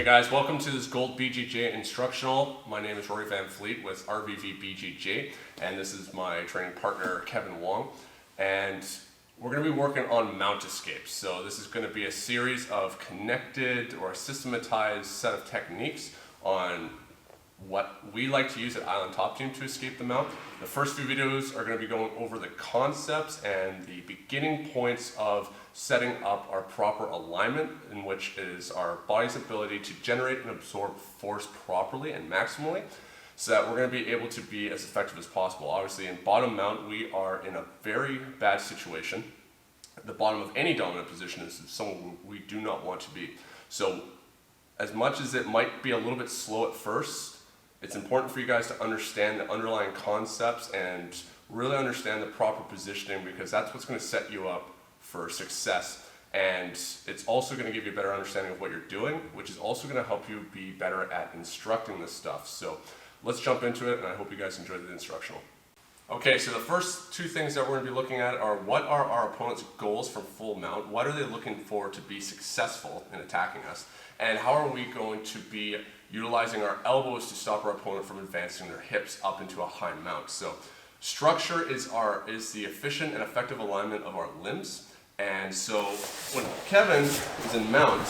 guys, welcome to this Gold BJJ Instructional. My name is Rory Van Fleet with RVV BJJ, and this is my training partner, Kevin Wong. And we're going to be working on mount escapes. So this is going to be a series of connected or systematized set of techniques on what we like to use at Island Top Team to escape the mount. The first few videos are going to be going over the concepts and the beginning points of setting up our proper alignment, in which is our body's ability to generate and absorb force properly and maximally, so that we're going to be able to be as effective as possible. Obviously in bottom mount we are in a very bad situation. The bottom of any dominant position is somewhere we do not want to be. So as much as it might be a little bit slow at first, it's important for you guys to understand the underlying concepts and really understand the proper positioning, because that's what's going to set you up for success. And it's also going to give you a better understanding of what you're doing, which is also going to help you be better at instructing this stuff. So let's jump into it, and I hope you guys enjoyed the instructional. Okay, so the first two things that we're going to be looking at are what are our opponent's goals from full mount, what are they looking for to be successful in attacking us, and how are we going to be utilizing our elbows to stop our opponent from advancing their hips up into a high mount. So structure is the efficient and effective alignment of our limbs. And so when Kevin is in mount,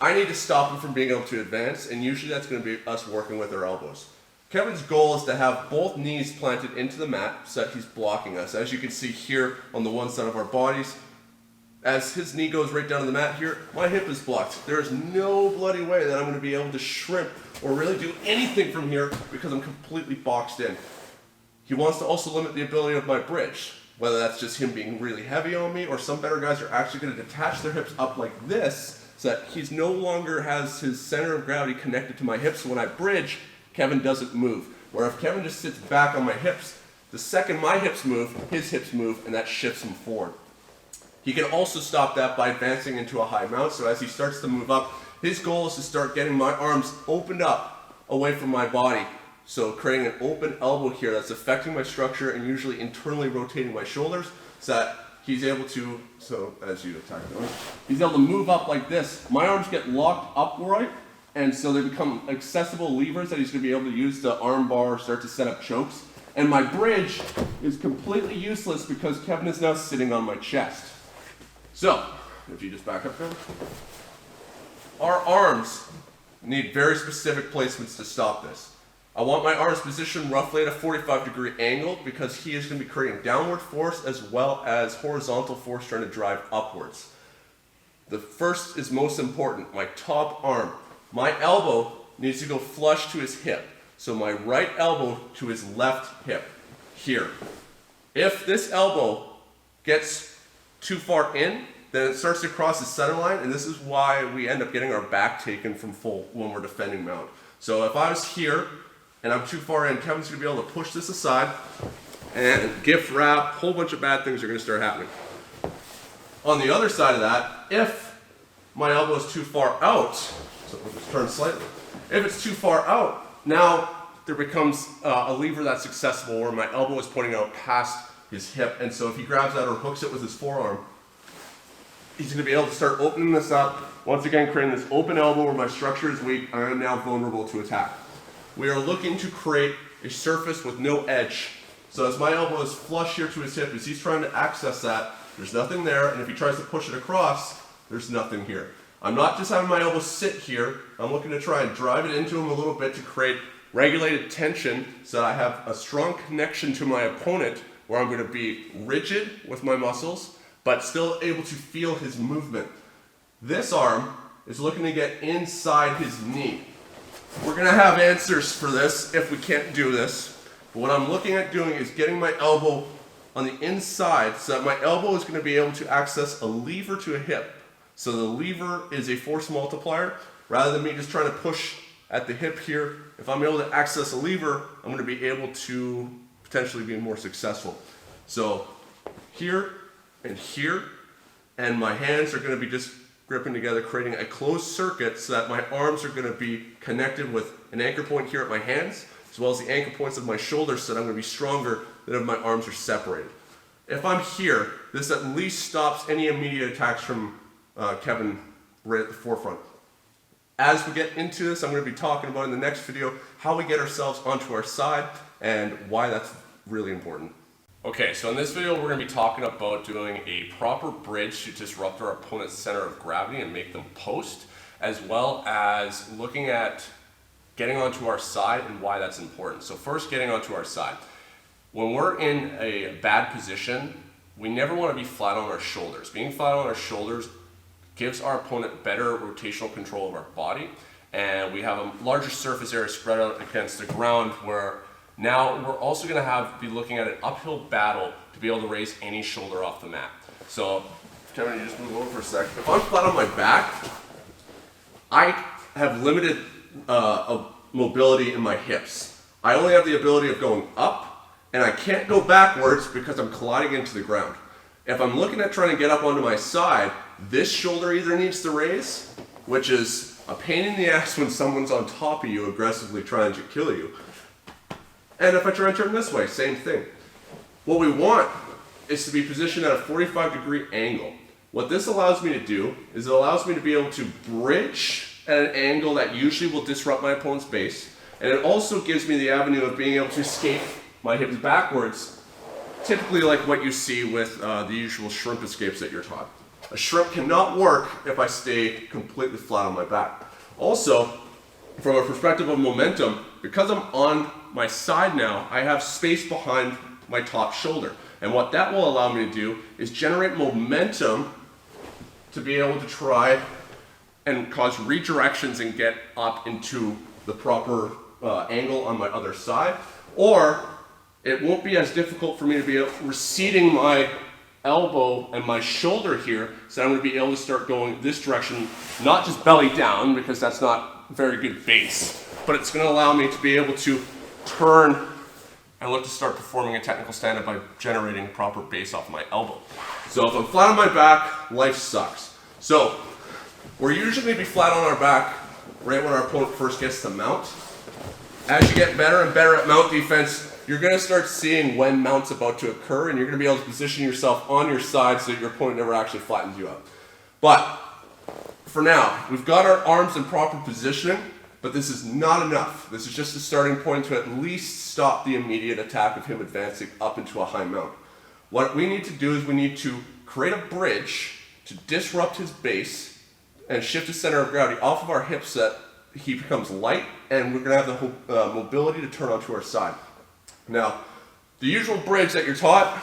I need to stop him from being able to advance, and usually that's going to be us working with our elbows. Kevin's goal is to have both knees planted into the mat so that he's blocking us. As you can see here on the one side of our bodies, as his knee goes right down to the mat here, my hip is blocked. There is no bloody way that I'm going to be able to shrimp or really do anything from here because I'm completely boxed in. He wants to also limit the ability of my bridge, whether that's just him being really heavy on me, or some better guys are actually going to detach their hips up like this so that he's no longer has his center of gravity connected to my hips. So when I bridge, Kevin doesn't move. Where if Kevin just sits back on my hips, the second my hips move, his hips move, and that shifts him forward. He can also stop that by advancing into a high mount. So as he starts to move up, his goal is to start getting my arms opened up away from my body. So creating an open elbow here that's affecting my structure and usually internally rotating my shoulders so that he's able to, so as you attack him, he's able to move up like this. My arms get locked upright, and so they become accessible levers that he's going to be able to use to arm bar, start to set up chokes. And my bridge is completely useless because Kevin is now sitting on my chest. So, if you just back up there, our arms need very specific placements to stop this. I want my arms positioned roughly at a 45-degree angle because he is going to be creating downward force as well as horizontal force trying to drive upwards. The first is most important, my top arm. My elbow needs to go flush to his hip. So my right elbow to his left hip, here. If this elbow gets too far in, then it starts to cross the center line, and this is why we end up getting our back taken from full when we're defending mount. So if I was here and I'm too far in, Kevin's going to be able to push this aside, and gift wrap, a whole bunch of bad things are going to start happening. On the other side of that, if my elbow is too far out, so we'll just turn slightly, if it's too far out, now there becomes a lever that's accessible where my elbow is pointing out past his hip, and so if he grabs that or hooks it with his forearm, he's going to be able to start opening this up, once again creating this open elbow where my structure is weak and I'm now vulnerable to attack. We are looking to create a surface with no edge. So as my elbow is flush here to his hip, as he's trying to access that, there's nothing there, and if he tries to push it across, there's nothing here. I'm not just having my elbow sit here, I'm looking to try and drive it into him a little bit to create regulated tension so that I have a strong connection to my opponent where I'm going to be rigid with my muscles, but still able to feel his movement. This arm is looking to get inside his knee. We're going to have answers for this if we can't do this, but what I'm looking at doing is getting my elbow on the inside so that my elbow is going to be able to access a lever to a hip. So the lever is a force multiplier. Rather than me just trying to push at the hip here, if I'm able to access a lever, I'm going to be able to potentially be more successful. So here, and my hands are going to be just gripping together, creating a closed circuit so that my arms are going to be connected with an anchor point here at my hands, as well as the anchor points of my shoulders, so that I'm going to be stronger than if my arms are separated. If I'm here, this at least stops any immediate attacks from Kevin right at the forefront. As we get into this, I'm going to be talking about in the next video how we get ourselves onto our side and why that's really important. Okay, so in this video we're going to be talking about doing a proper bridge to disrupt our opponent's center of gravity and make them post, as well as looking at getting onto our side and why that's important. So first, getting onto our side. When we're in a bad position, we never want to be flat on our shoulders. Being flat on our shoulders gives our opponent better rotational control of our body, and we have a larger surface area spread out against the ground, where now we're also going to be looking at an uphill battle to be able to raise any shoulder off the mat. So Kevin, you just move over for a second. If I'm flat on my back, I have limited mobility in my hips. I only have the ability of going up, and I can't go backwards because I'm colliding into the ground. If I'm looking at trying to get up onto my side, this shoulder either needs to raise, which is a pain in the ass when someone's on top of you aggressively trying to kill you. And if I try and turn this way, same thing. What we want is to be positioned at a 45-degree angle. What this allows me to do is it allows me to be able to bridge at an angle that usually will disrupt my opponent's base, and it also gives me the avenue of being able to escape my hips backwards, typically like what you see with the usual shrimp escapes that you're taught. A shrimp cannot work if I stay completely flat on my back. Also, from a perspective of momentum, because I'm on my side now, I have space behind my top shoulder. And what that will allow me to do is generate momentum to be able to try and cause redirections and get up into the proper angle on my other side. Or it won't be as difficult for me to be receding my elbow and my shoulder here, so I'm going to be able to start going this direction, not just belly down, because that's not very good base, but it's going to allow me to be able to turn and look to start performing a technical stand-up by generating proper base off my elbow. So if I'm flat on my back, life sucks. So we're usually going to be flat on our back right when our opponent first gets to mount. As you get better and better at mount defense, you're going to start seeing when mount's about to occur, and you're going to be able to position yourself on your side so that your opponent never actually flattens you out. But for now, we've got our arms in proper positioning, but this is not enough. This is just a starting point to at least stop the immediate attack of him advancing up into a high mount. What we need to do is we need to create a bridge to disrupt his base and shift his center of gravity off of our hips so that he becomes light, and we're going to have the mobility to turn onto our side. Now, the usual bridge that you're taught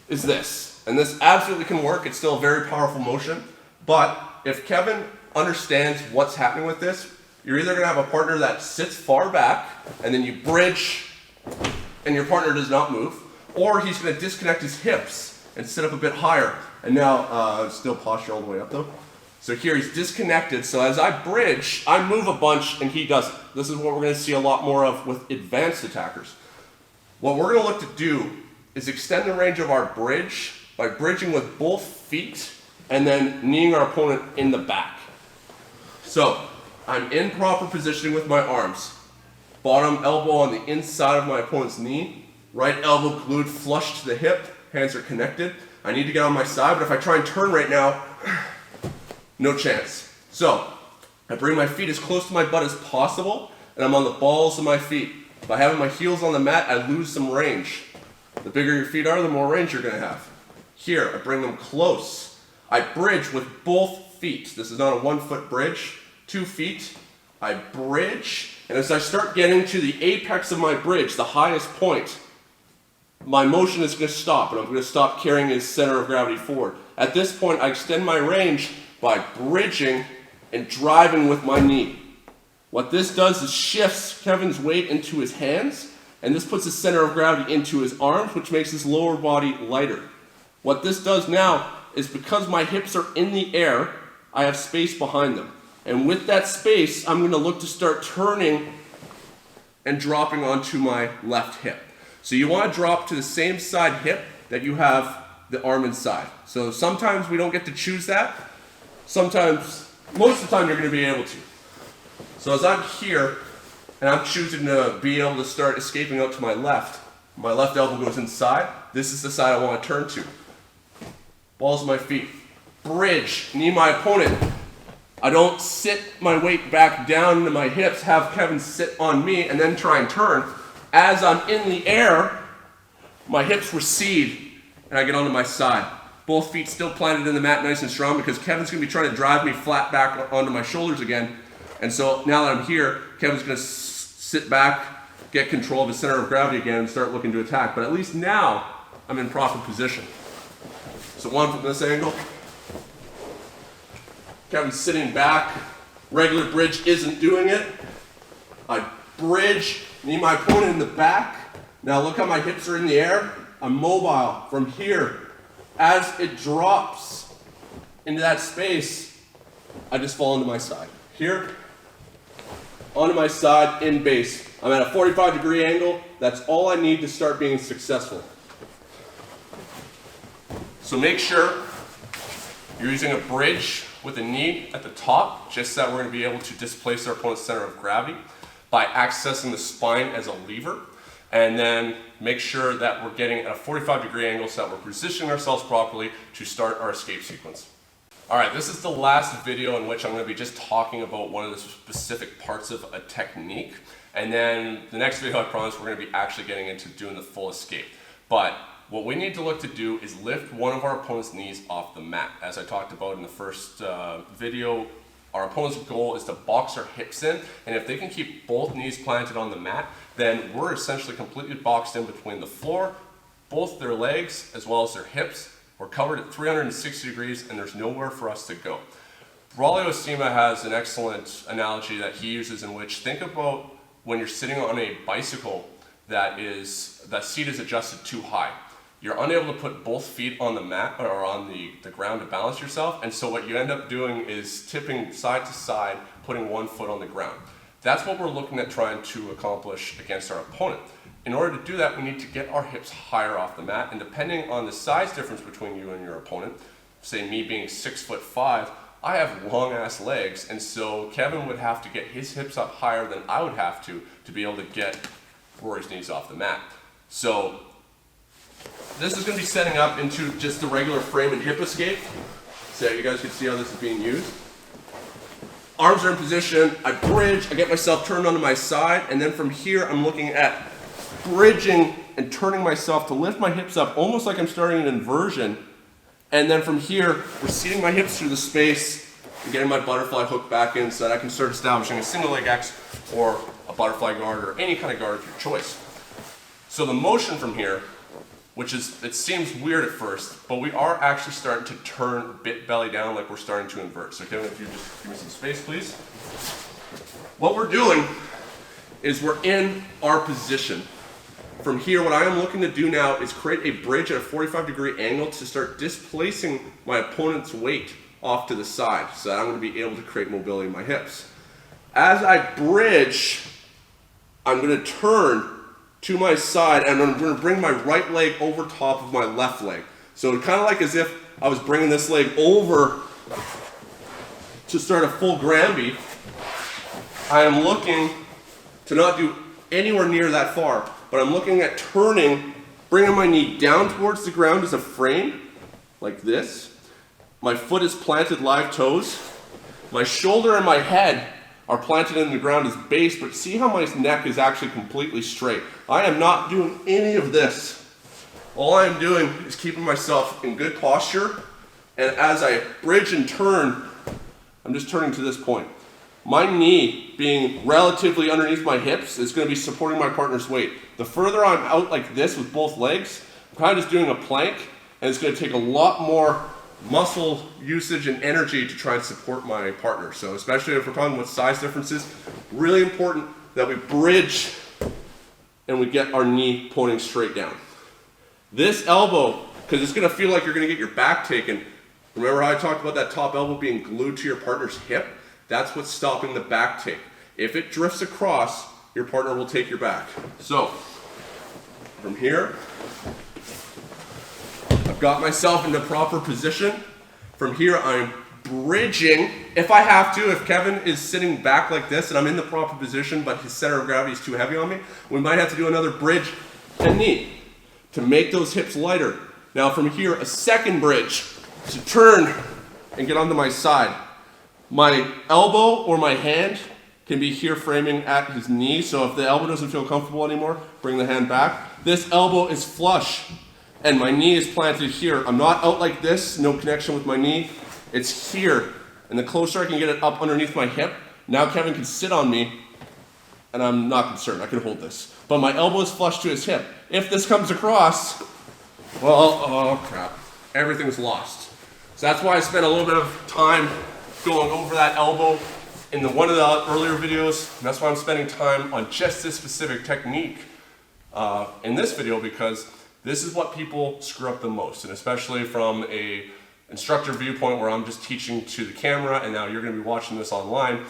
is this, and this absolutely can work. It's still a very powerful motion, but if Kevin understands what's happening with this, you're either going to have a partner that sits far back, and then you bridge, and your partner does not move, or he's going to disconnect his hips and sit up a bit higher. And now, still posture all the way up though. So here he's disconnected, so as I bridge, I move a bunch and he doesn't. This is what we're going to see a lot more of with advanced attackers. What we're going to look to do is extend the range of our bridge by bridging with both feet and then kneeing our opponent in the back. So I'm in proper positioning with my arms. Bottom elbow on the inside of my opponent's knee. Right elbow glued flush to the hip. Hands are connected. I need to get on my side, but if I try and turn right now, no chance. So I bring my feet as close to my butt as possible, and I'm on the balls of my feet. By having my heels on the mat, I lose some range. The bigger your feet are, the more range you're going to have. Here, I bring them close. I bridge with both feet. This is not a 1-foot bridge. 2 feet. I bridge, and as I start getting to the apex of my bridge, the highest point, my motion is going to stop, and I'm going to stop carrying his center of gravity forward. At this point, I extend my range by bridging and driving with my knee. What this does is shifts Kevin's weight into his hands, and this puts his center of gravity into his arms, which makes his lower body lighter. What this does now is, because my hips are in the air, I have space behind them. And with that space, I'm going to look to start turning and dropping onto my left hip. So you want to drop to the same side hip that you have the arm inside. So sometimes we don't get to choose that. Sometimes, most of the time you're going to be able to. So as I'm here, and I'm choosing to be able to start escaping out to my left elbow goes inside. This is the side I want to turn to. Balls of my feet. Bridge, knee my opponent, I don't sit my weight back down into my hips, have Kevin sit on me, and then try and turn. As I'm in the air, my hips recede, and I get onto my side. Both feet still planted in the mat nice and strong because Kevin's going to be trying to drive me flat back onto my shoulders again. And so now that I'm here, Kevin's going to sit back, get control of his center of gravity again, and start looking to attack. But at least now, I'm in proper position. So one from this angle. Kevin's sitting back. Regular bridge isn't doing it. I bridge, knee my opponent in the back. Now look how my hips are in the air. I'm mobile from here. As it drops into that space, I just fall onto my side. Here, onto my side in base. I'm at a 45-degree angle. That's all I need to start being successful. So make sure you're using a bridge with a knee at the top, just so that we're going to be able to displace our opponent's center of gravity by accessing the spine as a lever. And then make sure that we're getting at a 45-degree angle so that we're positioning ourselves properly to start our escape sequence. All right, this is the last video in which I'm going to be just talking about one of the specific parts of a technique. And then the next video, I promise, we're going to be actually getting into doing the full escape. But what we need to look to do is lift one of our opponent's knees off the mat. As I talked about in the first video, our opponent's goal is to box our hips in, and if they can keep both knees planted on the mat, then we're essentially completely boxed in between the floor, both their legs, as well as their hips. We're covered at 360 degrees, and there's nowhere for us to go. Braulio Osima has an excellent analogy that he uses in which, think about when you're sitting on a bicycle that seat is adjusted too high. You're unable to put both feet on the mat or on the ground to balance yourself, and so what you end up doing is tipping side to side, putting one foot on the ground. That's what we're looking at trying to accomplish against our opponent. In order to do that, we need to get our hips higher off the mat, and depending on the size difference between you and your opponent, say me being 6'5", I have long ass legs, and so Kevin would have to get his hips up higher than I would have to be able to get Rory's knees off the mat. So this is going to be setting up into just the regular frame and hip escape, so you guys can see how this is being used. Arms are in position, I bridge, I get myself turned onto my side, and then from here I'm looking at bridging and turning myself to lift my hips up almost like I'm starting an inversion, and then from here receding my hips through the space and getting my butterfly hook back in so that I can start establishing a single leg X or a butterfly guard or any kind of guard of your choice. So the motion from here, which is, it seems weird at first, but we are actually starting to turn bit belly down like we're starting to invert. So Kevin, if you just give me some space, please. What we're doing is we're in our position. From here, what I am looking to do now is create a bridge at a 45-degree angle to start displacing my opponent's weight off to the side so that I'm going to be able to create mobility in my hips. As I bridge, I'm going to turn to my side, and I'm going to bring my right leg over top of my left leg. So kind of like as if I was bringing this leg over to start a full Granby. I am looking to not do anywhere near that far, but I'm looking at turning, bringing my knee down towards the ground as a frame, like this. My foot is planted live toes. My shoulder and my head are planted in the ground as base, but see how my neck is actually completely straight. I am not doing any of this. All I am doing is keeping myself in good posture, and as I bridge and turn, I'm just turning to this point. My knee being relatively underneath my hips is going to be supporting my partner's weight. The further I'm out like this with both legs, I'm kind of just doing a plank, and it's going to take a lot more muscle usage and energy to try and support my partner. So especially if we're talking about size differences, really important that we bridge and we get our knee pointing straight down. This elbow, because it's going to feel like you're going to get your back taken. Remember how I talked about that top elbow being glued to your partner's hip? That's what's stopping the back take. If it drifts across, your partner will take your back. So from here, I've got myself in the proper position. From here, I'm bridging. If I have to, if Kevin is sitting back like this and I'm in the proper position, but his center of gravity is too heavy on me, we might have to do another bridge and knee to make those hips lighter. Now from here, a second bridge to turn and get onto my side. My elbow or my hand can be here framing at his knee, so if the elbow doesn't feel comfortable anymore, bring the hand back. This elbow is flush, and my knee is planted here. I'm not out like this, no connection with my knee. It's here, and the closer I can get it up underneath my hip, now Kevin can sit on me, and I'm not concerned, I can hold this. But my elbow is flush to his hip. If this comes across, well, oh crap, everything's lost. So that's why I spent a little bit of time going over that elbow in one of the earlier videos. And that's why I'm spending time on just this specific technique in this video, because this is what people screw up the most, and especially from a instructor viewpoint where I'm just teaching to the camera and now you're going to be watching this online.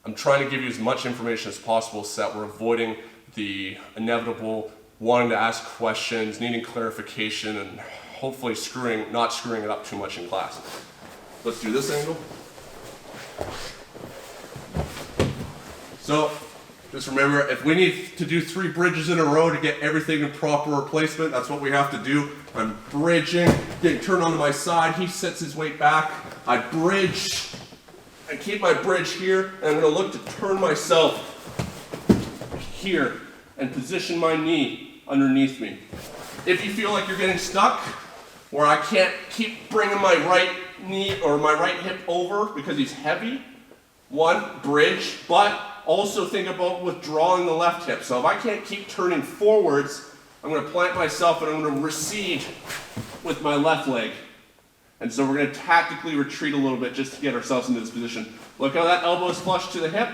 I'm trying to give you as much information as possible so that we're avoiding the inevitable wanting to ask questions, needing clarification, and hopefully not screwing it up too much in class. Let's do this angle. So just remember, if we need to do 3 bridges in a row to get everything in proper replacement, that's what we have to do. I'm bridging, getting turned onto my side, he sets his weight back, I bridge, I keep my bridge here, and I'm going to look to turn myself here and position my knee underneath me. If you feel like you're getting stuck, where I can't keep bringing my right knee or my right hip over because he's heavy, bridge, but also think about withdrawing the left hip. So if I can't keep turning forwards, I'm going to plant myself and I'm going to recede with my left leg. And so we're going to tactically retreat a little bit just to get ourselves into this position. Look how that elbow is flush to the hip.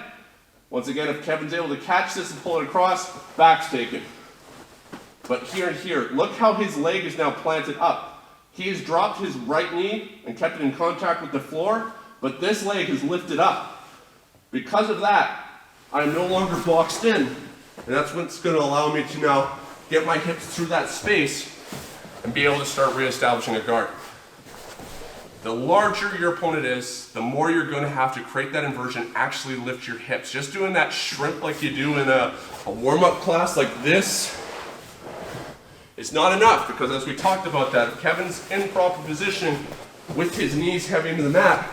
Once again, if Kevin's able to catch this and pull it across, back's taken. But here and here, look how his leg is now planted up. He has dropped his right knee and kept it in contact with the floor, but this leg is lifted up. Because of that, I'm no longer boxed in. And that's what's going to allow me to now get my hips through that space and be able to start reestablishing a guard. The larger your opponent is, the more you're going to have to create that inversion, actually lift your hips. Just doing that shrimp like you do in a warm-up class like this is not enough, because as we talked about that, if Kevin's in proper position with his knees heavy into the mat,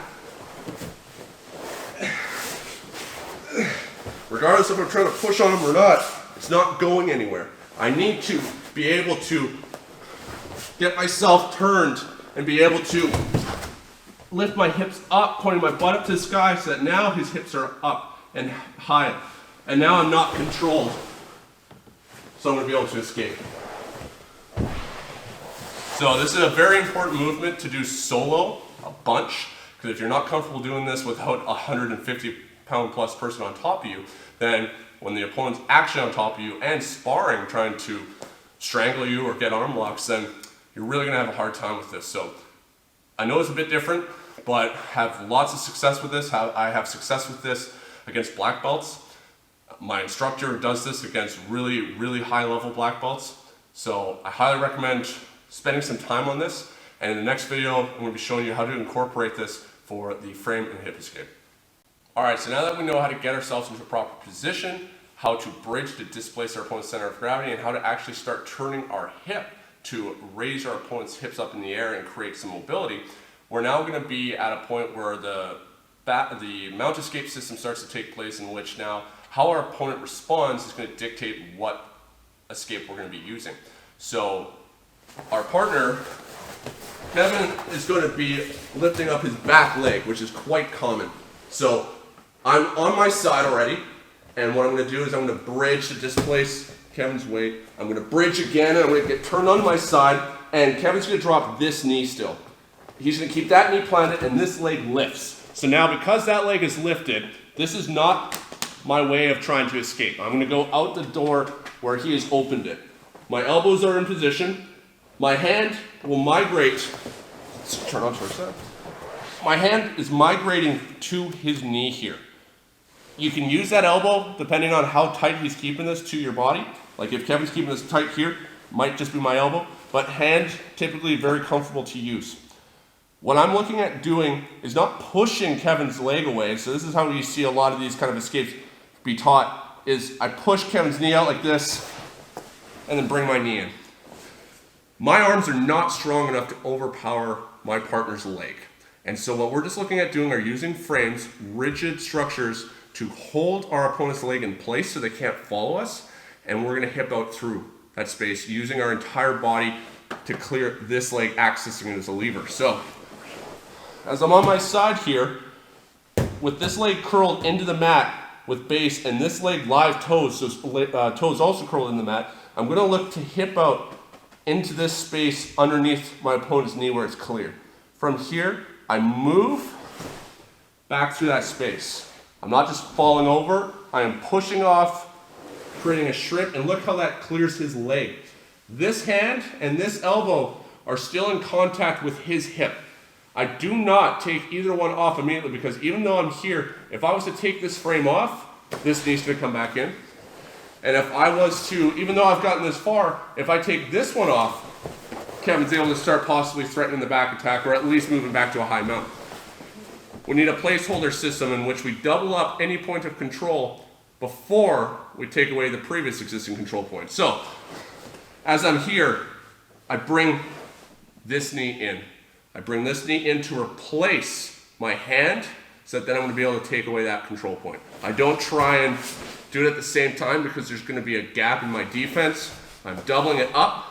regardless if I'm trying to push on him or not, it's not going anywhere. I need to be able to get myself turned and be able to lift my hips up, pointing my butt up to the sky so that now his hips are up and high. And now I'm not controlled. So I'm going to be able to escape. So this is a very important movement to do solo, a bunch, because if you're not comfortable doing this without a 150-pound plus person on top of you, then when the opponent's actually on top of you and sparring, trying to strangle you or get arm locks, then you're really going to have a hard time with this. So I know it's a bit different, but have lots of success with this. I have success with this against black belts. My instructor does this against really, really high-level black belts. So I highly recommend spending some time on this. And in the next video, I'm going to be showing you how to incorporate this for the frame and hip escape. All right, so now that we know how to get ourselves into a proper position, how to bridge to displace our opponent's center of gravity, and how to actually start turning our hip to raise our opponent's hips up in the air and create some mobility, we're now going to be at a point where the mount escape system starts to take place, in which now how our opponent responds is going to dictate what escape we're going to be using. So our partner, Kevin, is going to be lifting up his back leg, which is quite common. So I'm on my side already, and what I'm going to do is I'm going to bridge to displace Kevin's weight. I'm going to bridge again, and I'm going to get turned onto my side, and Kevin's going to drop this knee still. He's going to keep that knee planted, and this leg lifts. So now, because that leg is lifted, this is not my way of trying to escape. I'm going to go out the door where he has opened it. My elbows are in position. My hand will migrate. Let's turn on towards that. My hand is migrating to his knee here. You can use that elbow, depending on how tight he's keeping this, to your body. Like if Kevin's keeping this tight here, might just be my elbow, but hand typically very comfortable to use. What I'm looking at doing is not pushing Kevin's leg away. So this is how you see a lot of these kind of escapes be taught, is I push Kevin's knee out like this and then bring my knee in. My arms are not strong enough to overpower my partner's leg. And so what we're just looking at doing are using frames, rigid structures, to hold our opponent's leg in place so they can't follow us. And we're gonna hip out through that space using our entire body to clear this leg accessing it as a lever. So, as I'm on my side here, with this leg curled into the mat with base and this leg live toes, so toes also curled in the mat, I'm gonna look to hip out into this space underneath my opponent's knee where it's clear. From here, I move back through that space. I'm not just falling over, I am pushing off, creating a shrimp, and look how that clears his leg. This hand and this elbow are still in contact with his hip. I do not take either one off immediately because even though I'm here, if I was to take this frame off, this needs to come back in. And if I was to, even though I've gotten this far, if I take this one off, Kevin's able to start possibly threatening the back attack or at least moving back to a high mount. We need a placeholder system in which we double up any point of control before we take away the previous existing control point. So, as I'm here, I bring this knee in. I bring this knee in to replace my hand so that then I'm going to be able to take away that control point. I don't try and do it at the same time because there's going to be a gap in my defense. I'm doubling it up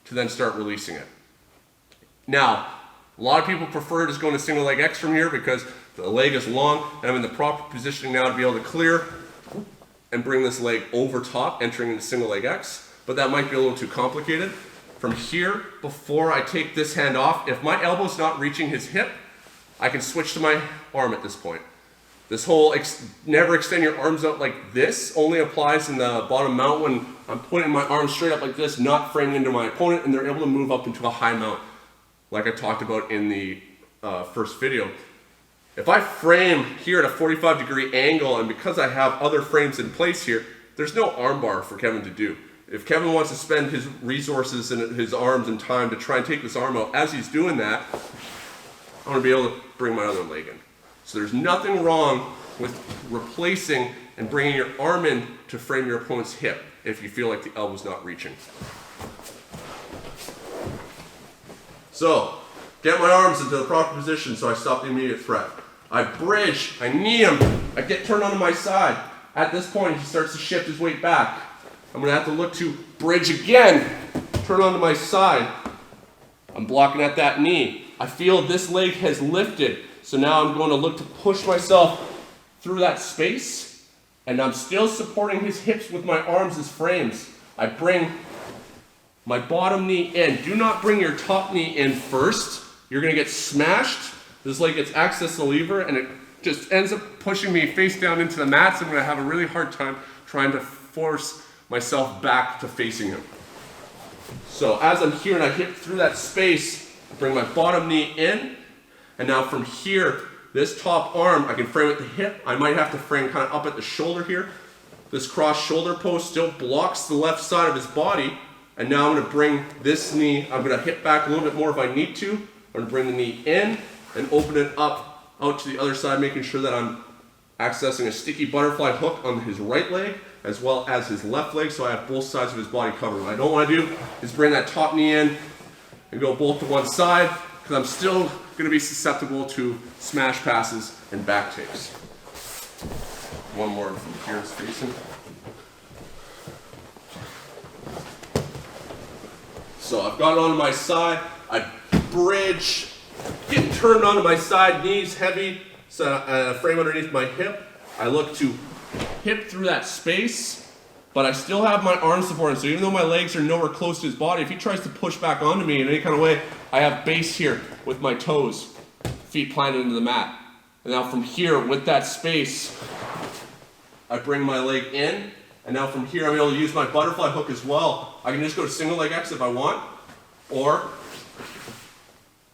to then start releasing it. Now, a lot of people prefer just going to single leg X from here because the leg is long and I'm in the proper positioning now to be able to clear and bring this leg over top, entering into single leg X, but that might be a little too complicated. From here, before I take this hand off, if my elbow's not reaching his hip, I can switch to my arm at this point. This whole never extend your arms out like this only applies in the bottom mount when I'm putting my arms straight up like this, not framing into my opponent, and they're able to move up into a high mount, like I talked about in the first video. If I frame here at a 45-degree angle, and because I have other frames in place here, there's no arm bar for Kevin to do. If Kevin wants to spend his resources and his arms and time to try and take this arm out, as he's doing that, I'm going to be able to bring my other leg in. So there's nothing wrong with replacing and bringing your arm in to frame your opponent's hip if you feel like the elbow's not reaching. So, get my arms into the proper position so I stop the immediate threat. I bridge, I knee him, I get turned onto my side. At this point, he starts to shift his weight back. I'm going to have to look to bridge again, turn onto my side. I'm blocking at that knee. I feel this leg has lifted, so now I'm going to look to push myself through that space, and I'm still supporting his hips with my arms as frames. I bring my bottom knee in. Do not bring your top knee in first. You're going to get smashed. This leg gets access to the lever, and it just ends up pushing me face down into the mat, so I'm going to have a really hard time trying to force myself back to facing him. So as I'm here and I hit through that space, I bring my bottom knee in, and now from here, this top arm, I can frame at the hip. I might have to frame kind of up at the shoulder here. This cross shoulder post still blocks the left side of his body, and now I'm going to bring this knee, I'm going to hip back a little bit more if I need to. I'm going to bring the knee in and open it up out to the other side, making sure that I'm accessing a sticky butterfly hook on his right leg as well as his left leg, so I have both sides of his body covered. What I don't want to do is bring that top knee in and go both to one side, because I'm still going to be susceptible to smash passes and back takes. One more from here is facing. So I've got it onto my side, I bridge, getting turned onto my side, knees heavy, so frame underneath my hip. I look to hip through that space, but I still have my arm supported. So even though my legs are nowhere close to his body, if he tries to push back onto me in any kind of way, I have base here with my toes, feet planted into the mat. And now from here, with that space, I bring my leg in, and now from here I'm able to use my butterfly hook as well. I can just go to single leg X if I want, or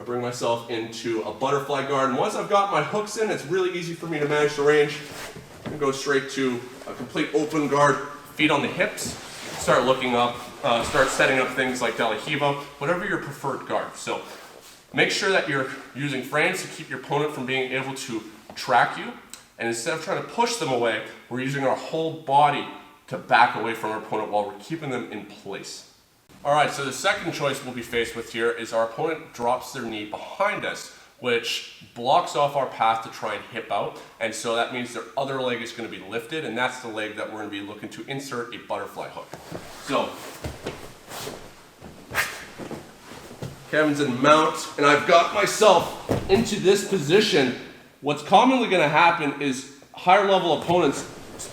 I bring myself into a butterfly guard. And once I've got my hooks in, it's really easy for me to manage the range and go straight to a complete open guard, feet on the hips, start looking up, start setting up things like De La Hiva, whatever your preferred guard. So make sure that you're using frames to keep your opponent from being able to track you. And instead of trying to push them away, we're using our whole body to back away from our opponent while we're keeping them in place. All right, so the second choice we'll be faced with here is our opponent drops their knee behind us which blocks off our path to try and hip out. And so that means their other leg is going to be lifted, and that's the leg that we're going to be looking to insert a butterfly hook. So Kevin's in mount, and I've got myself into this position. What's commonly going to happen is higher level opponents,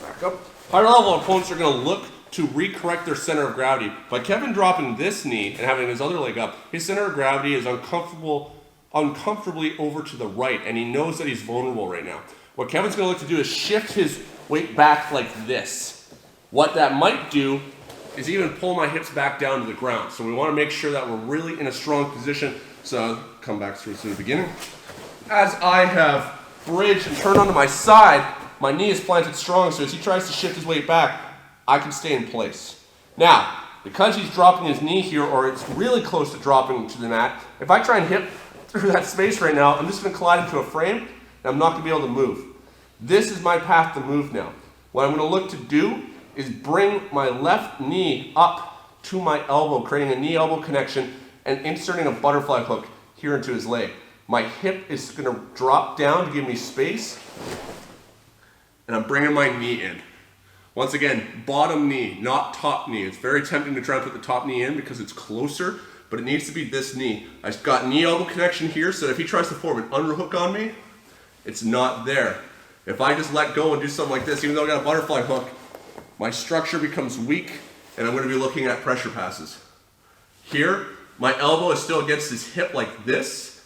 back up, higher level opponents are going to look to recorrect their center of gravity. By Kevin dropping this knee and having his other leg up, his center of gravity is uncomfortably over to the right, and he knows that he's vulnerable right now. What Kevin's going to look to do is shift his weight back like this. What that might do is even pull my hips back down to the ground. So we want to make sure that we're really in a strong position. So I'll come back through to the beginning. As I have bridged and turned onto my side, my knee is planted strong, so as he tries to shift his weight back, I can stay in place. Now, because he's dropping his knee here, or it's really close to dropping to the mat, if I try and hit through that space right now, I'm just going to collide into a frame, and I'm not going to be able to move. This is my path to move now. What I'm going to look to do is bring my left knee up to my elbow, creating a knee-elbow connection and inserting a butterfly hook here into his leg. My hip is going to drop down to give me space, and I'm bringing my knee in. Once again, bottom knee, not top knee. It's very tempting to try and put the top knee in because it's closer, but it needs to be this knee. I've got knee-elbow connection here, so if he tries to form an underhook on me, it's not there. If I just let go and do something like this, even though I got a butterfly hook, my structure becomes weak, and I'm going to be looking at pressure passes. Here, my elbow is still against his hip like this,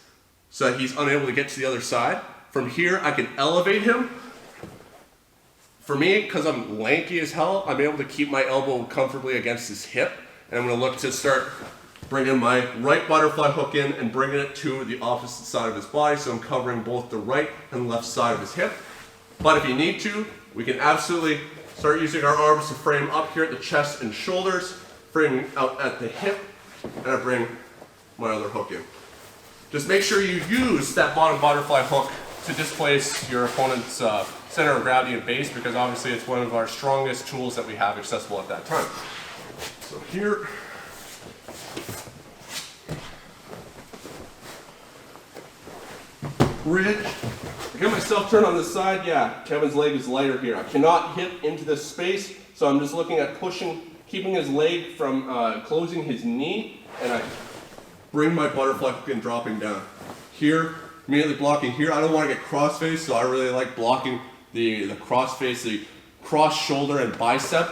so that he's unable to get to the other side. From here, I can elevate him. For me, because I'm lanky as hell, I'm able to keep my elbow comfortably against his hip, and I'm going to look to start bringing my right butterfly hook in and bringing it to the opposite side of his body, so I'm covering both the right and left side of his hip. But if you need to, we can absolutely start using our arms to frame up here at the chest and shoulders, framing out at the hip, and I bring my other hook in. Just make sure you use that bottom butterfly hook to displace your opponent's center of gravity and base, because obviously it's one of our strongest tools that we have accessible at that time. So here, bridge. I get myself turned on the side. Yeah, Kevin's leg is lighter here. I cannot hit into this space, so I'm just looking at pushing, keeping his leg from closing his knee, and I bring my butterfly hook and dropping down. Here, immediately blocking here. I don't want to get cross-faced, so I really like blocking the cross-face, the cross shoulder and bicep,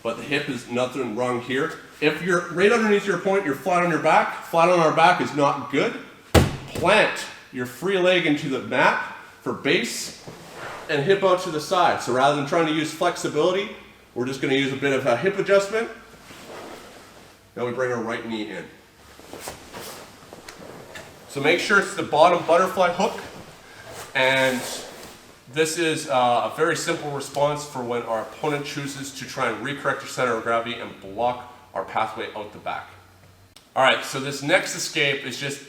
but the hip is nothing wrong here. If you're right underneath your opponent, you're flat on your back. Flat on our back is not good. Plant your free leg into the mat for base and hip out to the side. So rather than trying to use flexibility, we're just going to use a bit of a hip adjustment. Now we bring our right knee in. So make sure it's the bottom butterfly hook, and this is a very simple response for when our opponent chooses to try and recorrect your center of gravity and block our pathway out the back. All right, so this next escape is just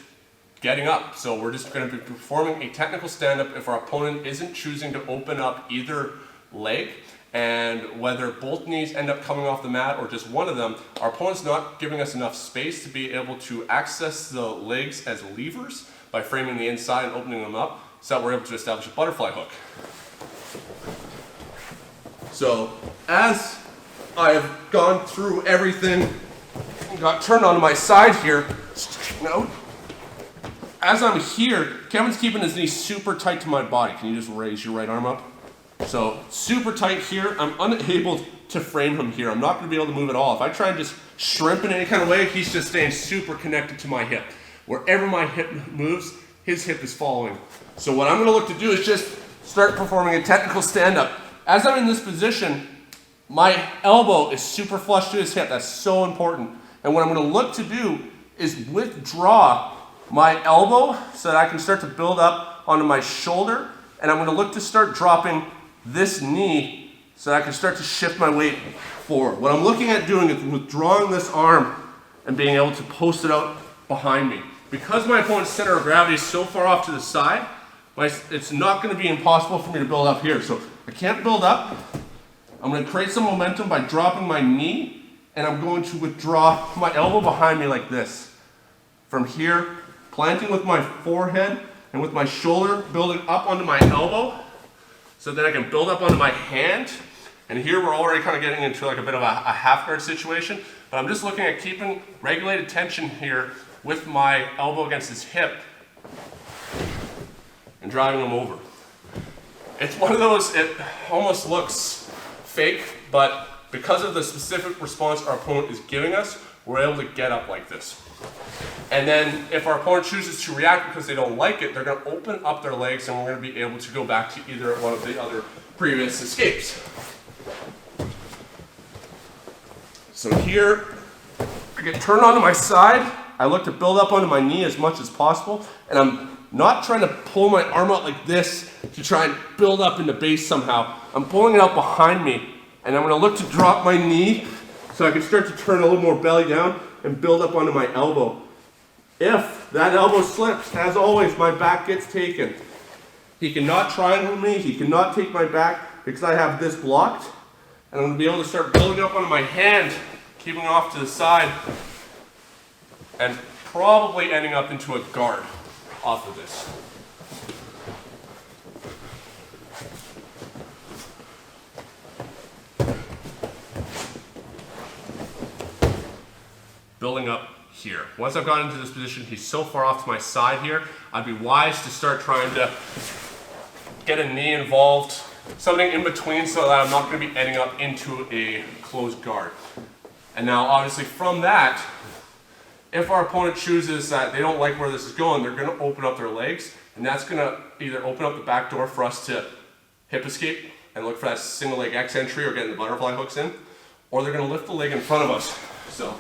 getting up. So we're just going to be performing a technical stand-up if our opponent isn't choosing to open up either leg, and whether both knees end up coming off the mat or just one of them, our opponent's not giving us enough space to be able to access the legs as levers by framing the inside and opening them up, so that we're able to establish a butterfly hook. So as I've gone through everything and got turned onto my side here, no. As I'm here, Kevin's keeping his knee super tight to my body. Can you just raise your right arm up? So super tight here. I'm unable to frame him here. I'm not going to be able to move at all. If I try and just shrimp in any kind of way, he's just staying super connected to my hip. Wherever my hip moves, his hip is following. So what I'm going to look to do is just start performing a technical stand-up. As I'm in this position, my elbow is super flush to his hip. That's so important. And what I'm going to look to do is withdraw my elbow so that I can start to build up onto my shoulder, and I'm going to look to start dropping this knee so that I can start to shift my weight forward. What I'm looking at doing is withdrawing this arm and being able to post it out behind me. Because my opponent's center of gravity is so far off to the side, it's not going to be impossible for me to build up here. So I can't build up. I'm going to create some momentum by dropping my knee, and I'm going to withdraw my elbow behind me like this. From here, planting with my forehead and with my shoulder building up onto my elbow, so then I can build up onto my hand. And here we're already kind of getting into like a bit of a half guard situation, but I'm just looking at keeping regulated tension here with my elbow against his hip and driving him over. It's one of those, it almost looks fake, but because of the specific response our opponent is giving us, we're able to get up like this. And then if our opponent chooses to react because they don't like it, they're going to open up their legs and we're going to be able to go back to either one of the other previous escapes. So here, I get turned onto my side. I look to build up onto my knee as much as possible, and I'm not trying to pull my arm out like this to try and build up in the base somehow. I'm pulling it out behind me, and I'm going to look to drop my knee so I can start to turn a little more belly down and build up onto my elbow. If that elbow slips, as always, my back gets taken. He cannot triangle me, he cannot take my back because I have this blocked. And I'm going to be able to start building up onto my hand, keeping off to the side, and probably ending up into a guard off of this. Building up here. Once I've gotten into this position, he's so far off to my side here, I'd be wise to start trying to get a knee involved, something in between so that I'm not going to be ending up into a closed guard. And now obviously from that, if our opponent chooses that they don't like where this is going, they're going to open up their legs, and that's going to either open up the back door for us to hip escape and look for that single leg X entry or getting the butterfly hooks in, or they're going to lift the leg in front of us. So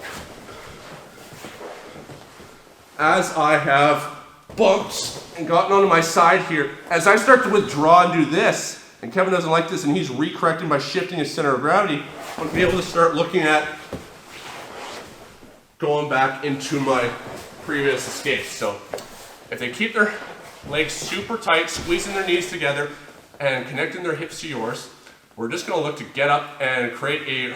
as I have bumped and gotten onto my side here, as I start to withdraw and do this, and Kevin doesn't like this and he's recorrecting by shifting his center of gravity, I'm going to be able to start looking at going back into my previous escape. So if they keep their legs super tight, squeezing their knees together and connecting their hips to yours, we're just going to look to get up and create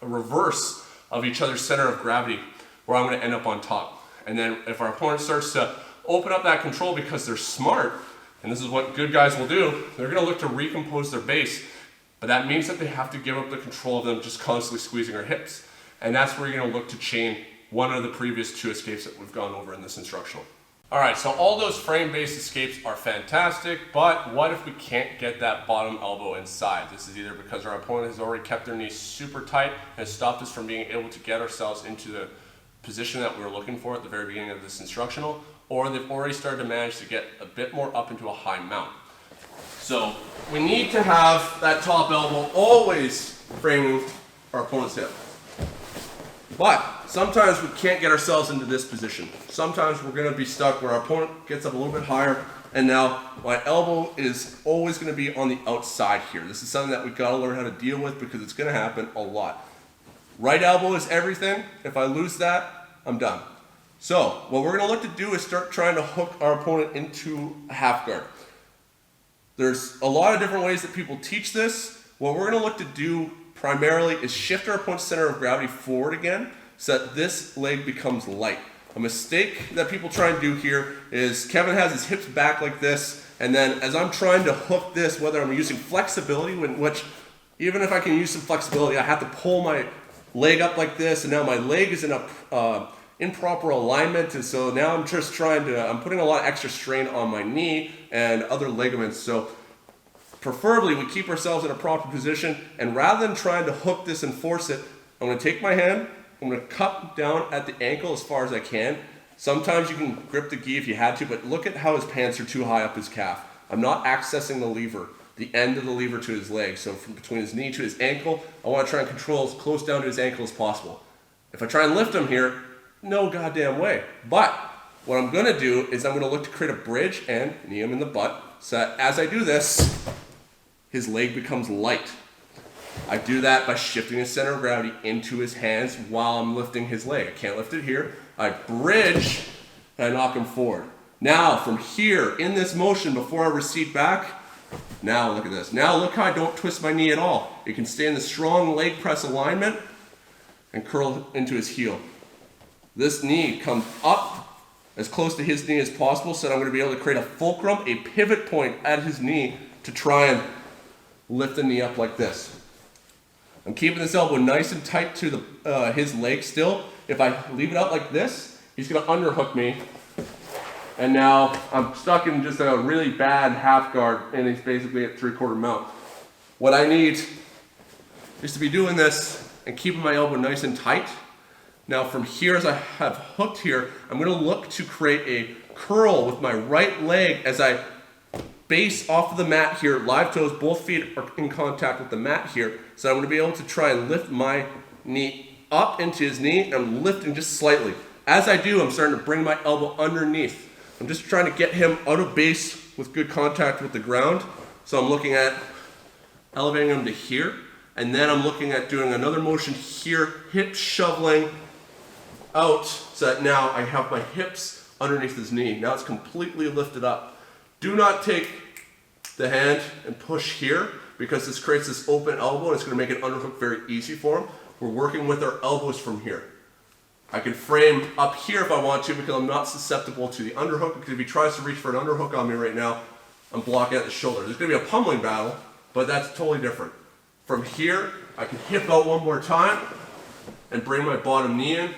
a reverse of each other's center of gravity where I'm going to end up on top. And then if our opponent starts to open up that control because they're smart, and this is what good guys will do, they're going to look to recompose their base. But that means that they have to give up the control of them just constantly squeezing our hips. And that's where you're going to look to chain one of the previous two escapes that we've gone over in this instructional. All right, so all those frame-based escapes are fantastic, but what if we can't get that bottom elbow inside? This is either because our opponent has already kept their knees super tight and has stopped us from being able to get ourselves into the position that we were looking for at the very beginning of this instructional, or they've already started to manage to get a bit more up into a high mount. So we need to have that top elbow always framing our opponent's hip. But sometimes we can't get ourselves into this position. Sometimes we're going to be stuck where our opponent gets up a little bit higher, and now my elbow is always going to be on the outside here. This is something that we've got to learn how to deal with because it's going to happen a lot. Right elbow is everything. If I lose that, I'm done. So what we're going to look to do is start trying to hook our opponent into a half guard. There's a lot of different ways that people teach this. What we're going to look to do primarily is shift our opponent's center of gravity forward again so that this leg becomes light. A mistake that people try and do here is Kevin has his hips back like this, and then as I'm trying to hook this, whether I'm using flexibility, which even if I can use some flexibility, I have to pull my leg up like this, and now my leg is in a improper alignment, and so now I'm just I'm putting a lot of extra strain on my knee and other ligaments. So preferably we keep ourselves in a proper position, and rather than trying to hook this and force it, I'm going to take my hand, I'm going to cut down at the ankle as far as I can. Sometimes you can grip the gi if you had to, but look at how his pants are too high up his calf. I'm not accessing the lever, the end of the lever to his leg. So from between his knee to his ankle, I want to try and control as close down to his ankle as possible. If I try and lift him here, no goddamn way. But what I'm going to do is I'm going to look to create a bridge and knee him in the butt so that as I do this, his leg becomes light. I do that by shifting his center of gravity into his hands while I'm lifting his leg. I can't lift it here. I bridge and I knock him forward. Now from here in this motion before I recede back, now look at this. Now look how I don't twist my knee at all. It can stay in the strong leg press alignment and curl into his heel. This knee comes up as close to his knee as possible so that I'm going to be able to create a fulcrum, a pivot point at his knee to try and lift the knee up like this. I'm keeping this elbow nice and tight to his leg still. If I leave it out like this, he's going to underhook me. And now I'm stuck in just a really bad half guard, and he's basically at 3/4 mount. What I need is to be doing this and keeping my elbow nice and tight. Now from here, as I have hooked here, I'm going to look to create a curl with my right leg as I base off of the mat here. Live toes, both feet are in contact with the mat here. So I'm going to be able to try and lift my knee up into his knee, and I'm lifting just slightly. As I do, I'm starting to bring my elbow underneath. I'm just trying to get him out of base with good contact with the ground. So I'm looking at elevating him to here, and then I'm looking at doing another motion here, hip shoveling out, so that now I have my hips underneath his knee. Now it's completely lifted up. Do not take the hand and push here, because this creates this open elbow and it's going to make an underhook very easy for him. We're working with our elbows from here. I can frame up here if I want to, because I'm not susceptible to the underhook, because if he tries to reach for an underhook on me right now, I'm blocking at the shoulder. There's going to be a pummeling battle, but that's totally different. From here, I can hip out one more time and bring my bottom knee in,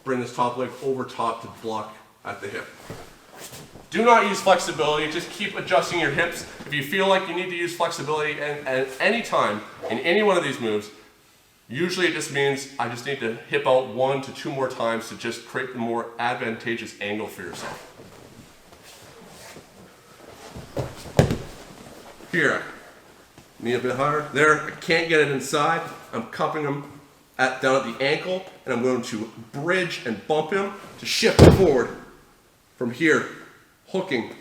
bring this top leg over top to block at the hip. Do not use flexibility, just keep adjusting your hips. If you feel like you need to use flexibility at any time in any one of these moves, usually it just means I just need to hip out 1 to 2 more times to just create the more advantageous angle for yourself. Here, knee a bit higher. There, I can't get it inside. I'm cupping him down at the ankle, and I'm going to bridge and bump him to shift forward. From here, hooking,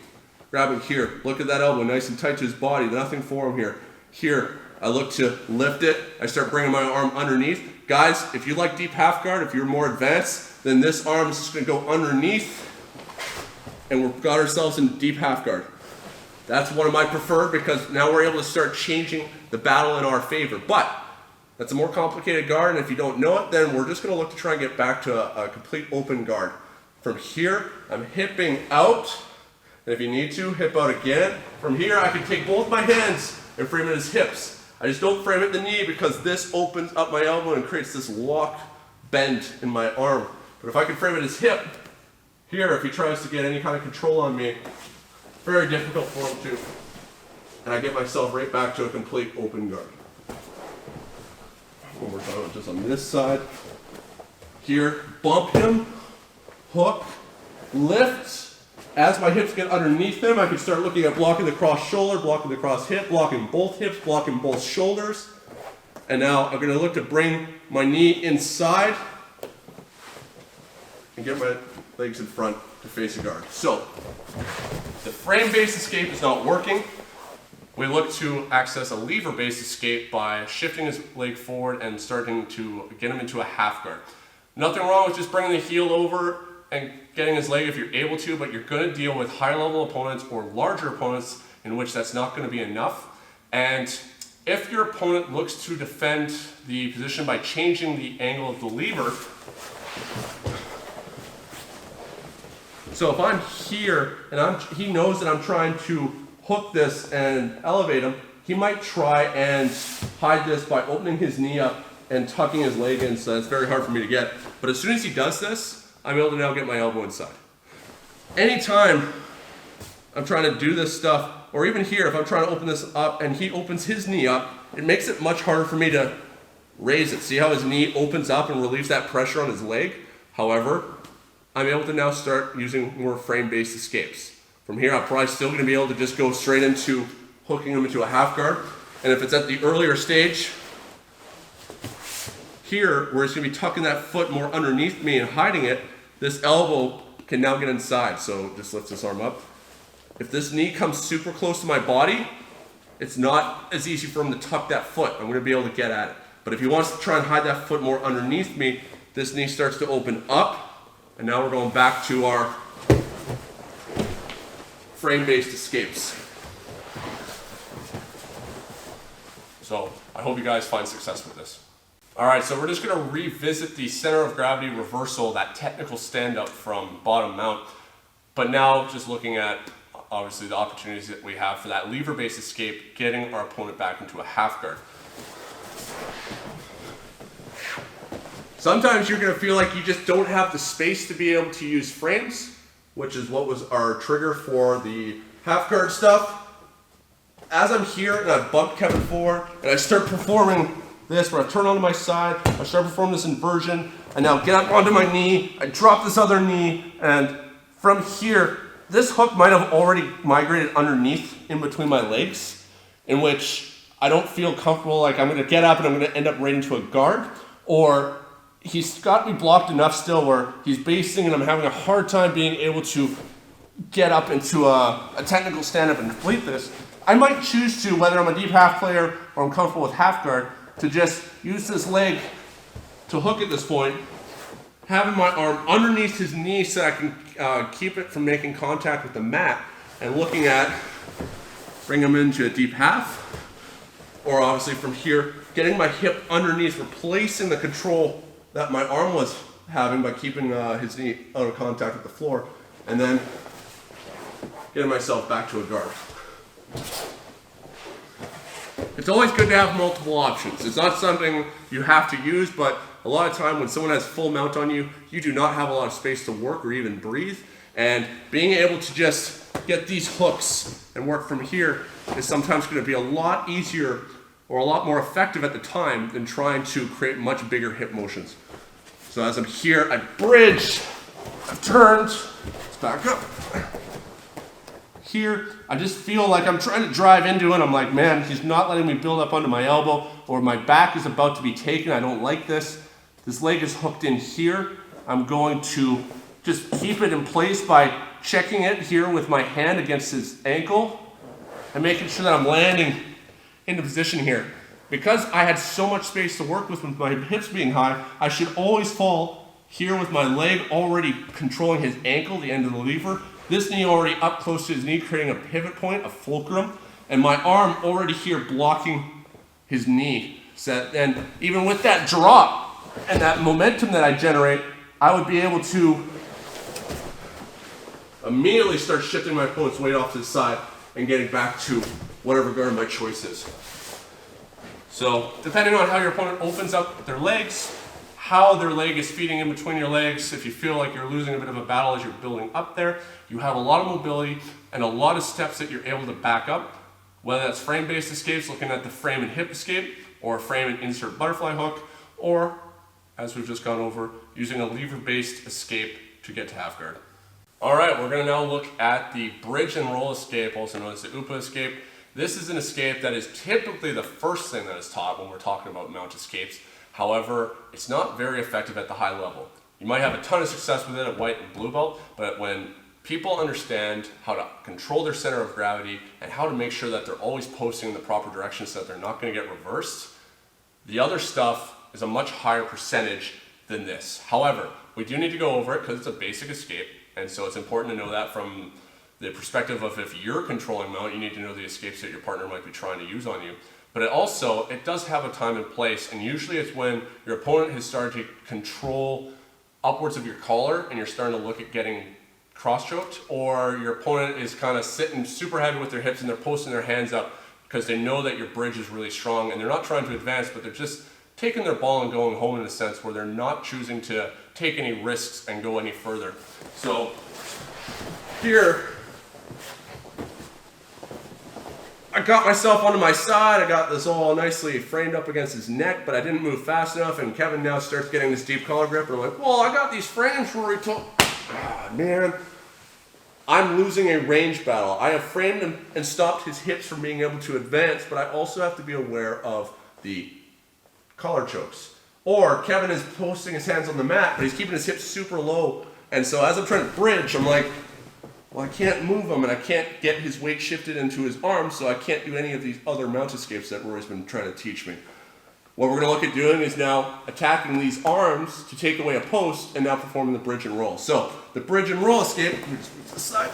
grabbing here. Look at that elbow, nice and tight to his body. Nothing for him here. Here, I look to lift it. I start bringing my arm underneath. Guys, if you like deep half guard, if you're more advanced, then this arm is just going to go underneath, and we've got ourselves in deep half guard. That's one of my preferred, because now we're able to start changing the battle in our favor. But that's a more complicated guard, and if you don't know it, then we're just going to look to try and get back to a complete open guard. From here, I'm hipping out, and if you need to, hip out again. From here, I can take both my hands and frame it as hips. I just don't frame it the knee, because this opens up my elbow and creates this lock bend in my arm. But if I can frame it as hip, here, if he tries to get any kind of control on me, very difficult for him to. And I get myself right back to a complete open guard. One more time, just on this side. Here, bump him, hook, lift. As my hips get underneath him, I can start looking at blocking the cross shoulder, blocking the cross hip, blocking both hips, blocking both shoulders. And now I'm going to look to bring my knee inside and get my legs in front to face a guard. So, the frame-based escape is not working. We look to access a lever-based escape by shifting his leg forward and starting to get him into a half guard. Nothing wrong with just bringing the heel over and getting his leg if you're able to, but you're going to deal with high-level opponents or larger opponents in which that's not going to be enough. And if your opponent looks to defend the position by changing the angle of the lever, so if I'm here and he knows that I'm trying to hook this and elevate him, he might try and hide this by opening his knee up and tucking his leg in, so it's very hard for me to get. But as soon as he does this, I'm able to now get my elbow inside. Anytime I'm trying to do this stuff, or even here, if I'm trying to open this up and he opens his knee up, it makes it much harder for me to raise it. See how his knee opens up and relieves that pressure on his leg? However, I'm able to now start using more frame-based escapes. From here, I'm probably still going to be able to just go straight into hooking him into a half guard. And if it's at the earlier stage, here, where it's going to be tucking that foot more underneath me and hiding it, this elbow can now get inside. So just lift this arm up. If this knee comes super close to my body, it's not as easy for him to tuck that foot. I'm going to be able to get at it. But if he wants to try and hide that foot more underneath me, this knee starts to open up. And now we're going back to our frame-based escapes. So I hope you guys find success with this. All right, so we're just gonna revisit the center of gravity reversal, that technical stand-up from bottom mount, but now just looking at obviously the opportunities that we have for that lever-based escape, getting our opponent back into a half guard. Sometimes you're gonna feel like you just don't have the space to be able to use frames, which is what was our trigger for the half guard stuff. As I'm here and I bump Kevin forward and I start performing this, where I turn onto my side, I start performing this inversion, I now get up onto my knee, I drop this other knee, and from here, this hook might have already migrated underneath in between my legs, in which I don't feel comfortable, like I'm gonna get up and I'm gonna end up right into a guard, or he's got me blocked enough still where he's basing and I'm having a hard time being able to get up into a technical stand-up and complete this. I might choose to, whether I'm a deep half player or I'm comfortable with half guard, to just use this leg to hook at this point, having my arm underneath his knee so I can keep it from making contact with the mat, and looking at bring him into a deep half, or obviously from here, getting my hip underneath, replacing the control that my arm was having by keeping his knee out of contact with the floor, and then getting myself back to a guard. It's always good to have multiple options. It's not something you have to use, but a lot of time when someone has full mount on you, you do not have a lot of space to work or even breathe. And being able to just get these hooks and work from here is sometimes going to be a lot easier or a lot more effective at the time than trying to create much bigger hip motions. So as I'm here, I bridge, I've turned, let's back up. Here, I just feel like I'm trying to drive into it. I'm like, man, he's not letting me build up onto my elbow, or my back is about to be taken. I don't like this. This leg is hooked in here. I'm going to just keep it in place by checking it here with my hand against his ankle and making sure that I'm landing into position here. Because I had so much space to work with my hips being high, I should always fall here with my leg already controlling his ankle, the end of the lever. This knee already up close to his knee, creating a pivot point, a fulcrum, and my arm already here blocking his knee. And even with that drop and that momentum that I generate, I would be able to immediately start shifting my opponent's weight off to the side and getting back to whatever guard my choice is. So depending on how your opponent opens up their legs, how their leg is feeding in between your legs, if you feel like you're losing a bit of a battle as you're building up there, you have a lot of mobility and a lot of steps that you're able to back up, whether that's frame-based escapes, looking at the frame and hip escape, or frame and insert butterfly hook, or, as we've just gone over, using a lever-based escape to get to half guard. All right, we're gonna now look at the bridge and roll escape, also known as the UPA escape. This is an escape that is typically the first thing that is taught when we're talking about mount escapes. However, it's not very effective at the high level. You might have a ton of success with it at white and blue belt, but when people understand how to control their center of gravity and how to make sure that they're always posting in the proper direction so that they're not going to get reversed, the other stuff is a much higher percentage than this. However, we do need to go over it because it's a basic escape, and so it's important to know that from the perspective of if you're controlling mount, you need to know the escapes that your partner might be trying to use on you. But it does have a time and place, and usually it's when your opponent has started to control upwards of your collar and you're starting to look at getting cross-choked, or your opponent is kind of sitting super heavy with their hips and they're posting their hands up because they know that your bridge is really strong and they're not trying to advance, but they're just taking their ball and going home in a sense where they're not choosing to take any risks and go any further. So here, I got myself onto my side, I got this all nicely framed up against his neck, but I didn't move fast enough, and Kevin now starts getting this deep collar grip, and I'm like, well, I got these frames where we told... Ah, man, I'm losing a range battle. I have framed him and stopped his hips from being able to advance, but I also have to be aware of the collar chokes. Or Kevin is posting his hands on the mat, but he's keeping his hips super low, and so as I'm trying to bridge, I'm like, well, I can't move him, and I can't get his weight shifted into his arms, so I can't do any of these other mount escapes that Rory's been trying to teach me. What we're going to look at doing is now attacking these arms to take away a post and now performing the bridge and roll. So, the bridge and roll escape, let me just move to the side.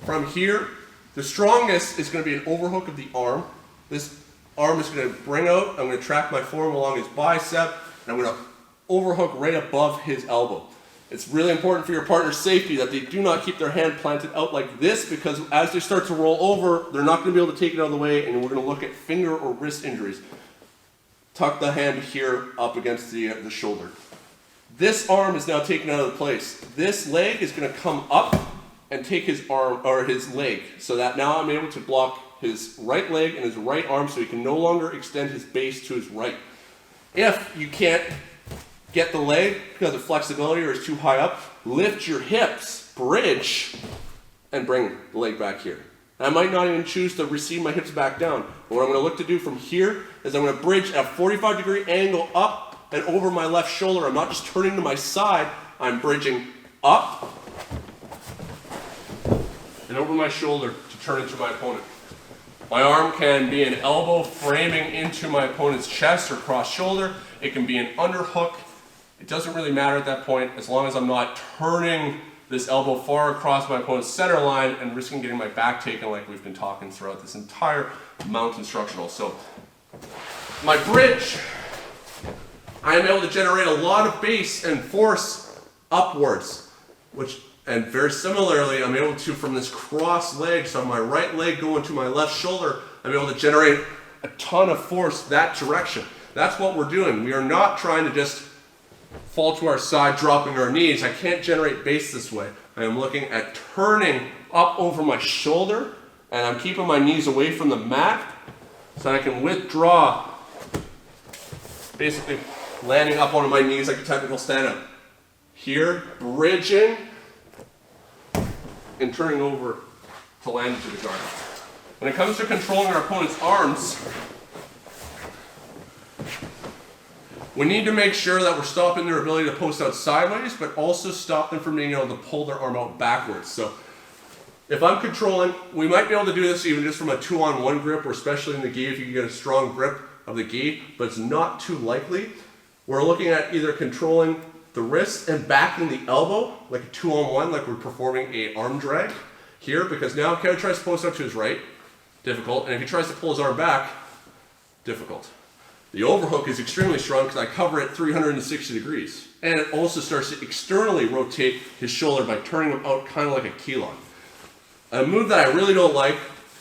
From here, the strongest is going to be an overhook of the arm. This arm is going to bring out, I'm going to track my forearm along his bicep, and I'm going to overhook right above his elbow. It's really important for your partner's safety that they do not keep their hand planted out like this, because as they start to roll over, they're not going to be able to take it out of the way, and we're going to look at finger or wrist injuries. Tuck the hand here up against the shoulder. This arm is now taken out of the place. This leg is going to come up and take his arm or his leg, so that now I'm able to block his right leg and his right arm so he can no longer extend his base to his right. If you can't get the leg because of flexibility or it's too high up, lift your hips, bridge, and bring the leg back here. I might not even choose to receive my hips back down, but what I'm going to look to do from here is I'm going to bridge at a 45-degree angle up and over my left shoulder. I'm not just turning to my side, I'm bridging up and over my shoulder to turn into my opponent. My arm can be an elbow framing into my opponent's chest or cross shoulder. It can be an underhook. It doesn't really matter at that point, as long as I'm not turning this elbow far across my opponent's center line and risking getting my back taken like we've been talking throughout this entire mount instructional. So my bridge, I am able to generate a lot of base and force upwards, and very similarly, I'm able to, from this cross leg, so my right leg going to my left shoulder, I'm able to generate a ton of force that direction. That's what we're doing. We are not trying to just fall to our side, dropping our knees. I can't generate base this way. I am looking at turning up over my shoulder, and I'm keeping my knees away from the mat so I can withdraw, basically landing up onto my knees like a technical stand-up. Here, bridging, and turning over to land into the guard. When it comes to controlling our opponent's arms, we need to make sure that we're stopping their ability to post out sideways, but also stop them from being able to pull their arm out backwards. So if I'm controlling, we might be able to do this even just from a 2-on-1 grip, or especially in the gi if you can get a strong grip of the gi, but it's not too likely. We're looking at either controlling the wrist and backing the elbow, like a 2-on-1, like we're performing a arm drag here, because now if Kevin tries to post up to his right, difficult, and if he tries to pull his arm back, difficult. The overhook is extremely strong because I cover it 360 degrees, and it also starts to externally rotate his shoulder by turning him out kind of like a key lock. A move that I really don't like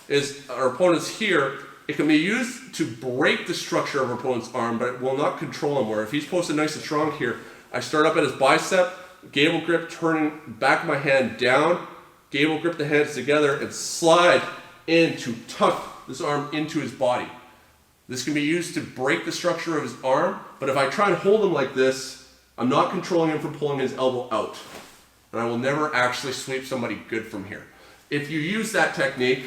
is our opponent's here. It can be used to break the structure of our opponent's arm, but it will not control him, where if he's posted nice and strong here, I start up at his bicep, gable grip, turning back my hand down, gable grip the hands together, and slide in to tuck this arm into his body. This can be used to break the structure of his arm, but if I try and hold him like this, I'm not controlling him from pulling his elbow out. And I will never actually sweep somebody good from here. If you use that technique,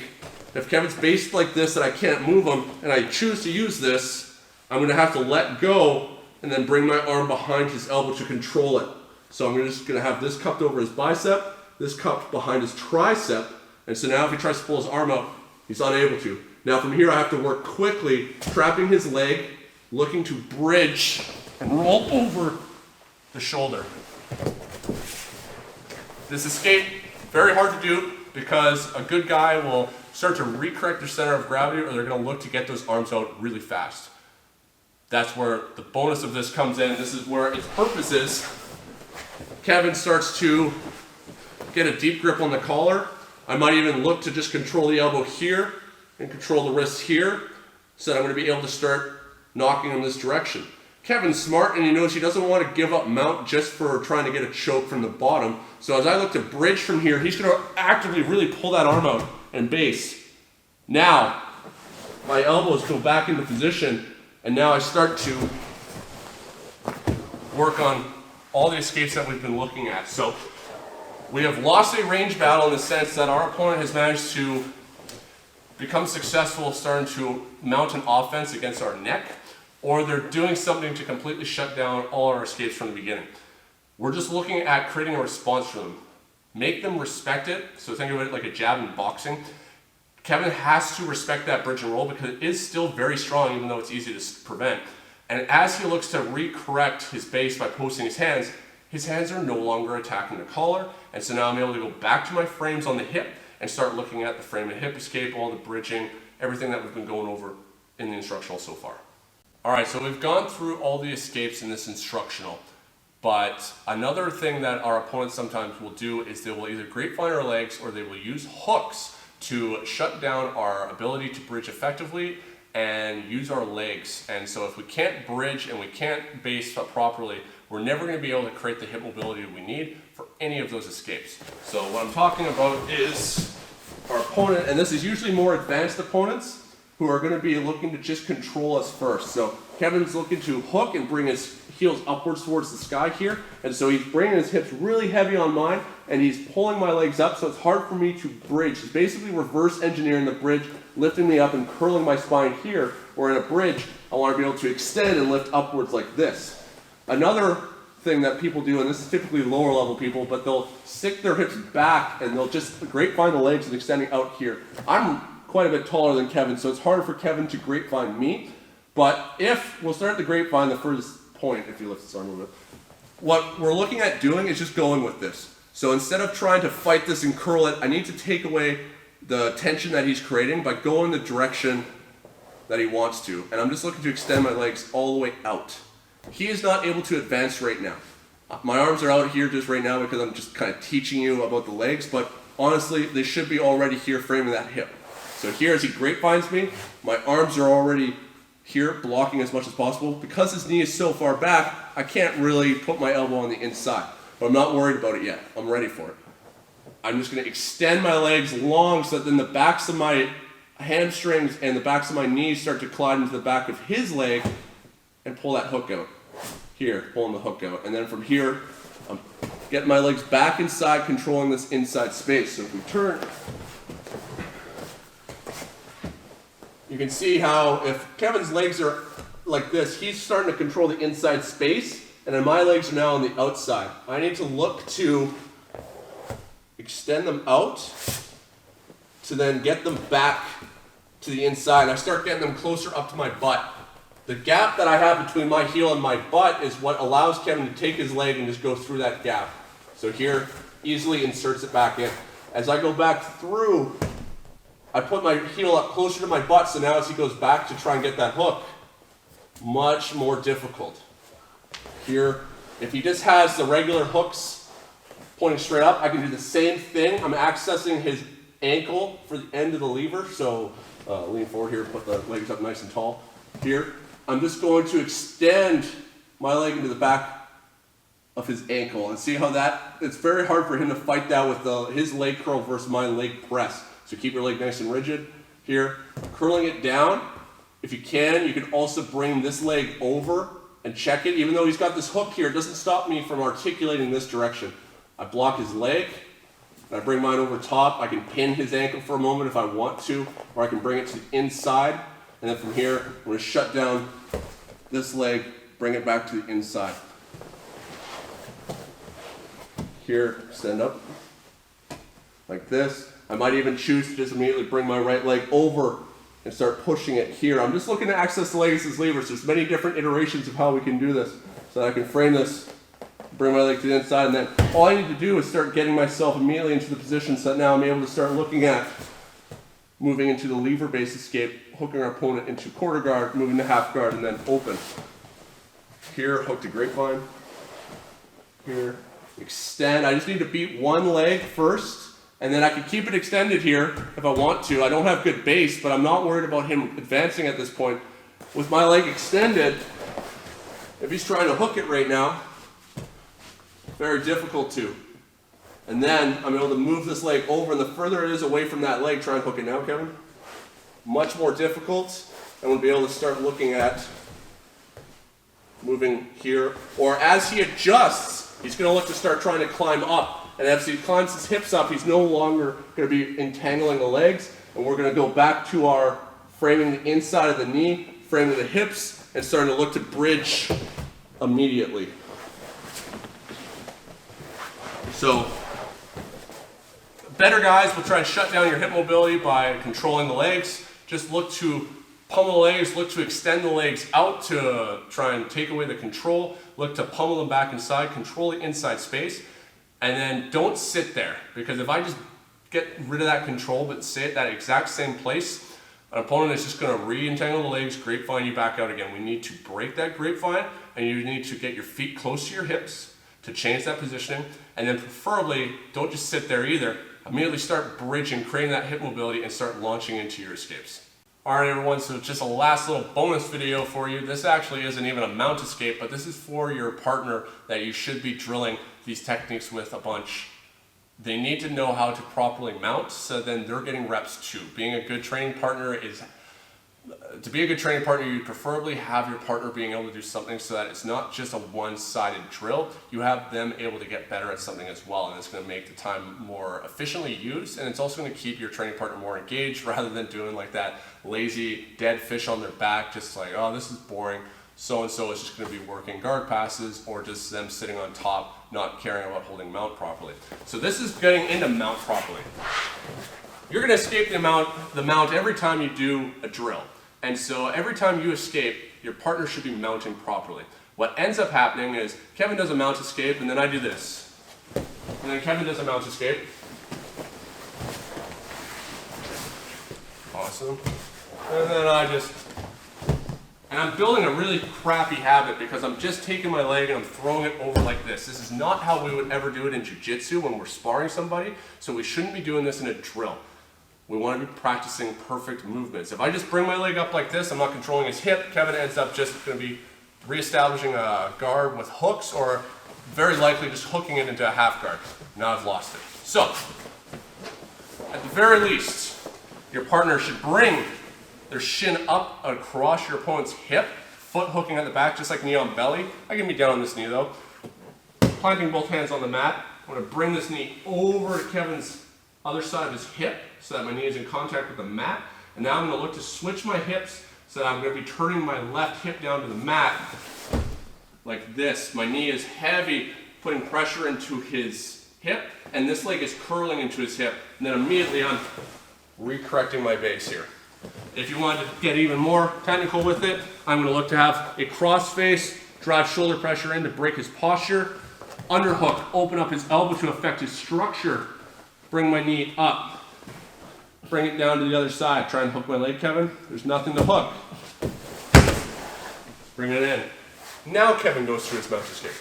if Kevin's based like this and I can't move him, and I choose to use this, I'm going to have to let go and then bring my arm behind his elbow to control it. So I'm just going to have this cupped over his bicep, this cupped behind his tricep, and so now if he tries to pull his arm out, he's unable to. Now from here I have to work quickly, trapping his leg, looking to bridge and roll over the shoulder. This escape, very hard to do because a good guy will start to recorrect their center of gravity, or they're going to look to get those arms out really fast. That's where the bonus of this comes in. This is where its purpose is. Kevin starts to get a deep grip on the collar. I might even look to just control the elbow here and control the wrist here, so that I'm going to be able to start knocking in this direction. Kevin's smart, and he knows he doesn't want to give up mount just for trying to get a choke from the bottom. So as I look to bridge from here, he's going to actively really pull that arm out and base. Now, my elbows go back into position, and now I start to work on all the escapes that we've been looking at. So we have lost a range battle in the sense that our opponent has managed to become successful starting to mount an offense against our neck, or they're doing something to completely shut down all our escapes from the beginning. We're just looking at creating a response for them. Make them respect it. So think of it like a jab in boxing. Kevin has to respect that bridge and roll because it is still very strong, even though it's easy to prevent. And as he looks to recorrect his base by posting his hands are no longer attacking the collar. And so now I'm able to go back to my frames on the hip and start looking at the frame and hip escape, all the bridging, everything that we've been going over in the instructional so far. All right, so we've gone through all the escapes in this instructional, but another thing that our opponents sometimes will do is they will either grapevine our legs or they will use hooks to shut down our ability to bridge effectively and use our legs. And so if we can't bridge and we can't base properly, we're never going to be able to create the hip mobility we need for any of those escapes. So what I'm talking about is our opponent, and this is usually more advanced opponents who are going to be looking to just control us first. So Kevin's looking to hook and bring his heels upwards towards the sky here, and so he's bringing his hips really heavy on mine, and he's pulling my legs up, so it's hard for me to bridge. He's basically reverse engineering the bridge, lifting me up and curling my spine here, where in a bridge, I want to be able to extend and lift upwards like this. Another thing that people do, and this is typically lower level people, but they'll stick their hips back and they'll just grapevine the legs and extending out here. I'm quite a bit taller than Kevin, so it's harder for Kevin to grapevine me. But if we'll start at the grapevine, the furthest point, if you lift this arm a little bit, what we're looking at doing is just going with this. So instead of trying to fight this and curl it, I need to take away the tension that he's creating by going the direction that he wants to. And I'm just looking to extend my legs all the way out. He is not able to advance right now. My arms are out here just right now because I'm just kind of teaching you about the legs, but honestly, they should be already here framing that hip. So here as he grapevines me, my arms are already here blocking as much as possible. Because his knee is so far back, I can't really put my elbow on the inside. But I'm not worried about it yet. I'm ready for it. I'm just going to extend my legs long so that then the backs of my hamstrings and the backs of my knees start to collide into the back of his leg and pull that hook out. Here, pulling the hook out. And then from here, I'm getting my legs back inside, controlling this inside space. So if we turn, you can see how if Kevin's legs are like this, he's starting to control the inside space, and then my legs are now on the outside. I need to look to extend them out to then get them back to the inside. I start getting them closer up to my butt. The gap that I have between my heel and my butt is what allows Kevin to take his leg and just go through that gap. So here, easily inserts it back in. As I go back through, I put my heel up closer to my butt, so now as he goes back to try and get that hook, much more difficult. Here, if he just has the regular hooks pointing straight up, I can do the same thing. I'm accessing his ankle for the end of the lever, so lean forward here, put the legs up nice and tall. Here, I'm just going to extend my leg into the back of his ankle, and see how that, it's very hard for him to fight that with his leg curl versus my leg press. So keep your leg nice and rigid. Here, curling it down. If you can also bring this leg over and check it. Even though he's got this hook here, it doesn't stop me from articulating this direction. I block his leg, and I bring mine over top. I can pin his ankle for a moment if I want to, or I can bring it to the inside. And then from here, I'm going to shut down this leg, bring it back to the inside. Here, stand up, like this. I might even choose to just immediately bring my right leg over and start pushing it here. I'm just looking to access the legs as levers. There's many different iterations of how we can do this. So that I can frame this, bring my leg to the inside, and then all I need to do is start getting myself immediately into the position so that now I'm able to start looking at moving into the lever-based escape, hooking our opponent into quarter guard, moving to half guard, and then open. Here, hook to grapevine. Here, extend. I just need to beat one leg first, and then I can keep it extended here if I want to. I don't have good base, but I'm not worried about him advancing at this point. With my leg extended, if he's trying to hook it right now, very difficult to. And then I'm able to move this leg over, and the further it is away from that leg, try and hook it now, Kevin. Much more difficult. And we'll be able to start looking at moving here. Or as he adjusts, he's going to look to start trying to climb up. And as he climbs his hips up, he's no longer going to be entangling the legs. And we're going to go back to our framing the inside of the knee, framing the hips, and starting to look to bridge immediately. So, better guys will try and shut down your hip mobility by controlling the legs. Just look to pummel the legs, look to extend the legs out to try and take away the control. Look to pummel them back inside, control the inside space. And then don't sit there, because if I just get rid of that control but stay at that exact same place, An opponent is just going to re-entangle the legs, grapevine you back out again. We need to break that grapevine, and you need to get your feet close to your hips to change that positioning, and then preferably, don't just sit there either. Immediately start bridging, creating that hip mobility, and start launching into your escapes. Alright everyone, so just a last little bonus video for you. This actually isn't even a mount escape, but this is for your partner that you should be drilling these techniques with a bunch. They need to know how to properly mount, so then they're getting reps too. Being a good training partner is, to be a good training partner, you preferably have your partner being able to do something so that it's not just a one-sided drill. You have them able to get better at something as well, and it's going to make the time more efficiently used, and it's also going to keep your training partner more engaged rather than doing like that lazy dead fish on their back, just like, oh, this is boring. So-and-so is just going to be working guard passes, or just them sitting on top, not caring about holding mount properly. So this is getting into mount properly. You're going to escape the mount every time you do a drill. And so every time you escape, your partner should be mounting properly. What ends up happening is Kevin does a mount escape, and then I do this. And then Kevin does a mount escape. Awesome. And then and I'm building a really crappy habit because I'm just taking my leg and I'm throwing it over like this. This is not how we would ever do it in jiu-jitsu when we're sparring somebody, so we shouldn't be doing this in a drill. We want to be practicing perfect movements. If I just bring my leg up like this, I'm not controlling his hip, Kevin ends up just going to be reestablishing a guard with hooks, or very likely just hooking it into a half guard. Now I've lost it. So, at the very least, your partner should bring their shin up across your opponent's hip, foot hooking at the back, just like knee on belly. I can be down on this knee though. Planting both hands on the mat. I'm going to bring this knee over to Kevin's other side of his hip so that my knee is in contact with the mat. And now I'm going to look to switch my hips so that I'm going to be turning my left hip down to the mat like this. My knee is heavy, putting pressure into his hip, and this leg is curling into his hip. And then immediately I'm re-correcting my base here. If you want to get even more technical with it, I'm going to look to have a cross face, drive shoulder pressure in to break his posture, underhook, open up his elbow to affect his structure, bring my knee up, bring it down to the other side, try and hook my leg, Kevin. There's nothing to hook. Bring it in. Now Kevin goes through his mount escape.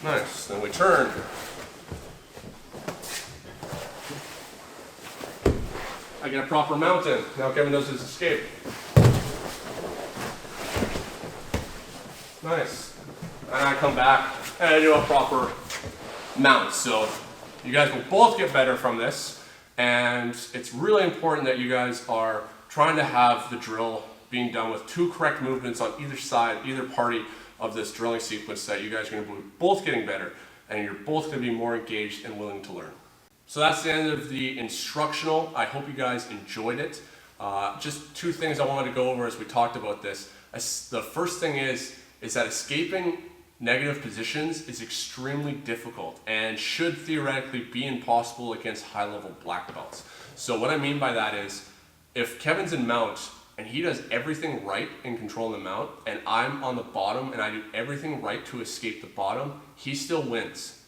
Nice, then we turn. I get a proper mount in. Now Kevin does his escape. Nice. And I come back and I do a proper mount. So you guys will both get better from this. And it's really important that you guys are trying to have the drill being done with two correct movements on either side, either party of this drilling sequence, that you guys are going to be both getting better and you're both going to be more engaged and willing to learn. So that's the end of the instructional. I hope you guys enjoyed it. Just two things I wanted to go over as we talked about this. The first thing is that escaping negative positions is extremely difficult and should theoretically be impossible against high-level black belts. So what I mean by that is, if Kevin's in mount and he does everything right in controlling the mount, and I'm on the bottom and I do everything right to escape the bottom, he still wins.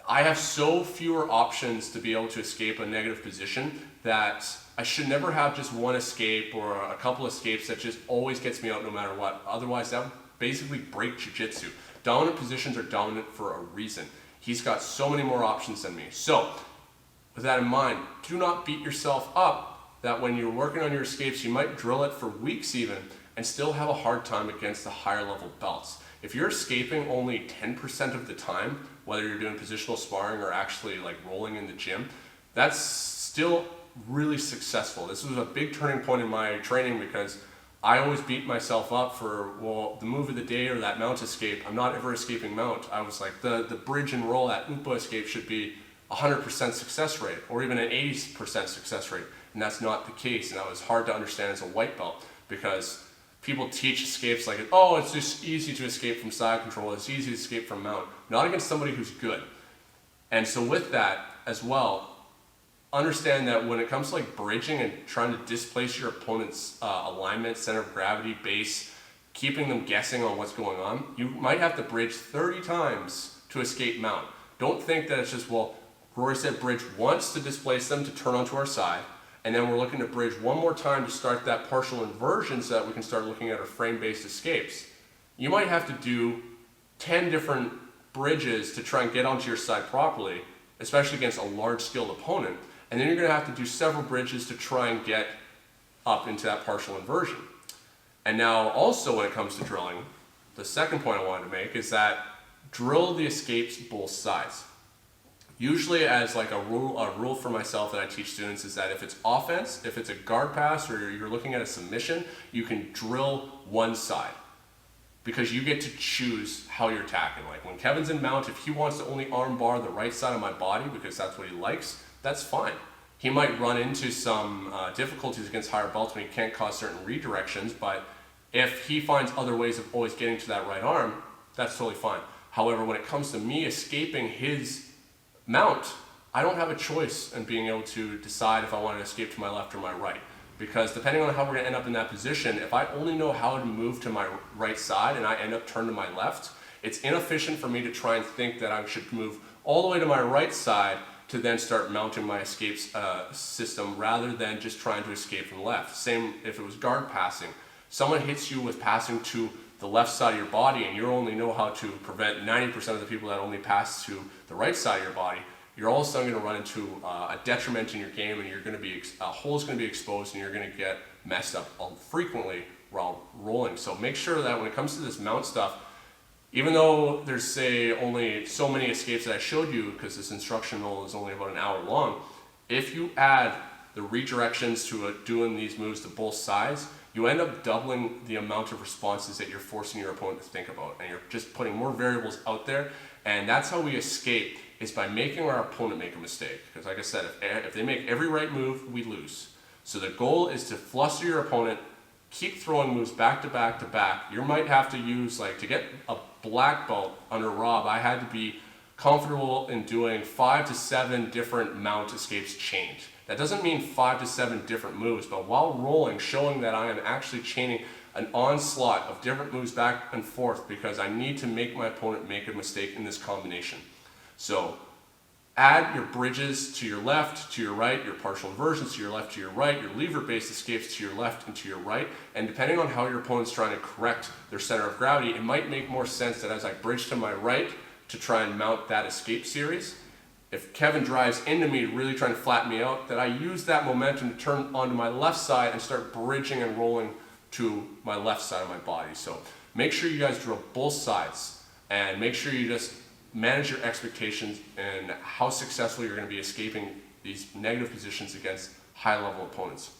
I have so fewer options to be able to escape a negative position that I should never have just one escape or a couple escapes that just always gets me out no matter what. Otherwise, that would basically break jiu-jitsu. Dominant positions are dominant for a reason. He's got so many more options than me. So, with that in mind, do not beat yourself up that when you're working on your escapes, you might drill it for weeks even and still have a hard time against the higher level belts. If you're escaping only 10% of the time, whether you're doing positional sparring or actually like rolling in the gym, that's still really successful. This was a big turning point in my training because I always beat myself up for, well, the move of the day or that mount escape. I'm not ever escaping mount. I was like, the bridge and roll, that UPA escape should be 100% success rate or even an 80% success rate. And that's not the case. And that was hard to understand as a white belt because people teach escapes like, oh, it's just easy to escape from side control, it's easy to escape from mount. Not against somebody who's good. And so with that as well, understand that when it comes to like bridging and trying to displace your opponent's alignment, center of gravity, base, keeping them guessing on what's going on, you might have to bridge 30 times to escape mount. Don't think that it's just, well, Rory said bridge once to displace them to turn onto our side, and then we're looking to bridge one more time to start that partial inversion so that we can start looking at our frame-based escapes. You might have to do 10 different bridges to try and get onto your side properly, especially against a large skilled opponent, and then you're going to have to do several bridges to try and get up into that partial inversion. And now also when it comes to drilling, the second point I wanted to make is that drill the escapes both sides. Usually as like a rule for myself that I teach students is that if it's offense, if it's a guard pass or you're looking at a submission, you can drill one side because you get to choose how you're attacking. Like when Kevin's in mount, if he wants to only arm bar the right side of my body because that's what he likes, that's fine. He might run into some difficulties against higher belts when he can't cause certain redirections, but if he finds other ways of always getting to that right arm, that's totally fine. However, when it comes to me escaping his mount, I don't have a choice in being able to decide if I want to escape to my left or my right. Because depending on how we're going to end up in that position, if I only know how to move to my right side and I end up turned to my left, it's inefficient for me to try and think that I should move all the way to my right side to then start mounting my escapes system rather than just trying to escape from the left. Same if it was guard passing. Someone hits you with passing to the left side of your body and you only know how to prevent 90% of the people that only pass to the right side of your body, you're all of a sudden going to run into a detriment in your game and you're going to be, a hole's going to be exposed and you're going to get messed up frequently while rolling. So make sure that when it comes to this mount stuff, even though there's say only so many escapes that I showed you because this instructional is only about an hour long, if you add the redirections to doing these moves to both sides, you end up doubling the amount of responses that you're forcing your opponent to think about, and you're just putting more variables out there. And that's how we escape, is by making our opponent make a mistake. Because like I said, if they make every right move, we lose. So the goal is to fluster your opponent, keep throwing moves back to back to back. You might have to use, like to get a black belt under Rob, I had to be comfortable in doing 5 to 7 different mount escapes chained. That doesn't mean 5 to 7 different moves, but while rolling, showing that I am actually chaining an onslaught of different moves back and forth because I need to make my opponent make a mistake in this combination. So add your bridges to your left, to your right, your partial inversions to your left, to your right, your lever-based escapes to your left and to your right, and depending on how your opponent's trying to correct their center of gravity, it might make more sense that as I bridge to my right to try and mount that escape series, if Kevin drives into me really trying to flatten me out, that I use that momentum to turn onto my left side and start bridging and rolling to my left side of my body. So make sure you guys drill both sides and make sure you just manage your expectations and how successful you're going to be escaping these negative positions against high-level opponents.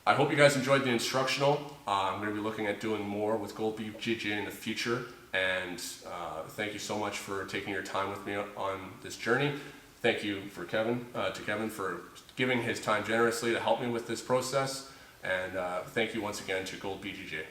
I hope you guys enjoyed the instructional. I'm going to be looking at doing more with Gold BJJ in the future, and thank you so much for taking your time with me on this journey. Thank you to Kevin for giving his time generously to help me with this process, and thank you once again to Gold BJJ.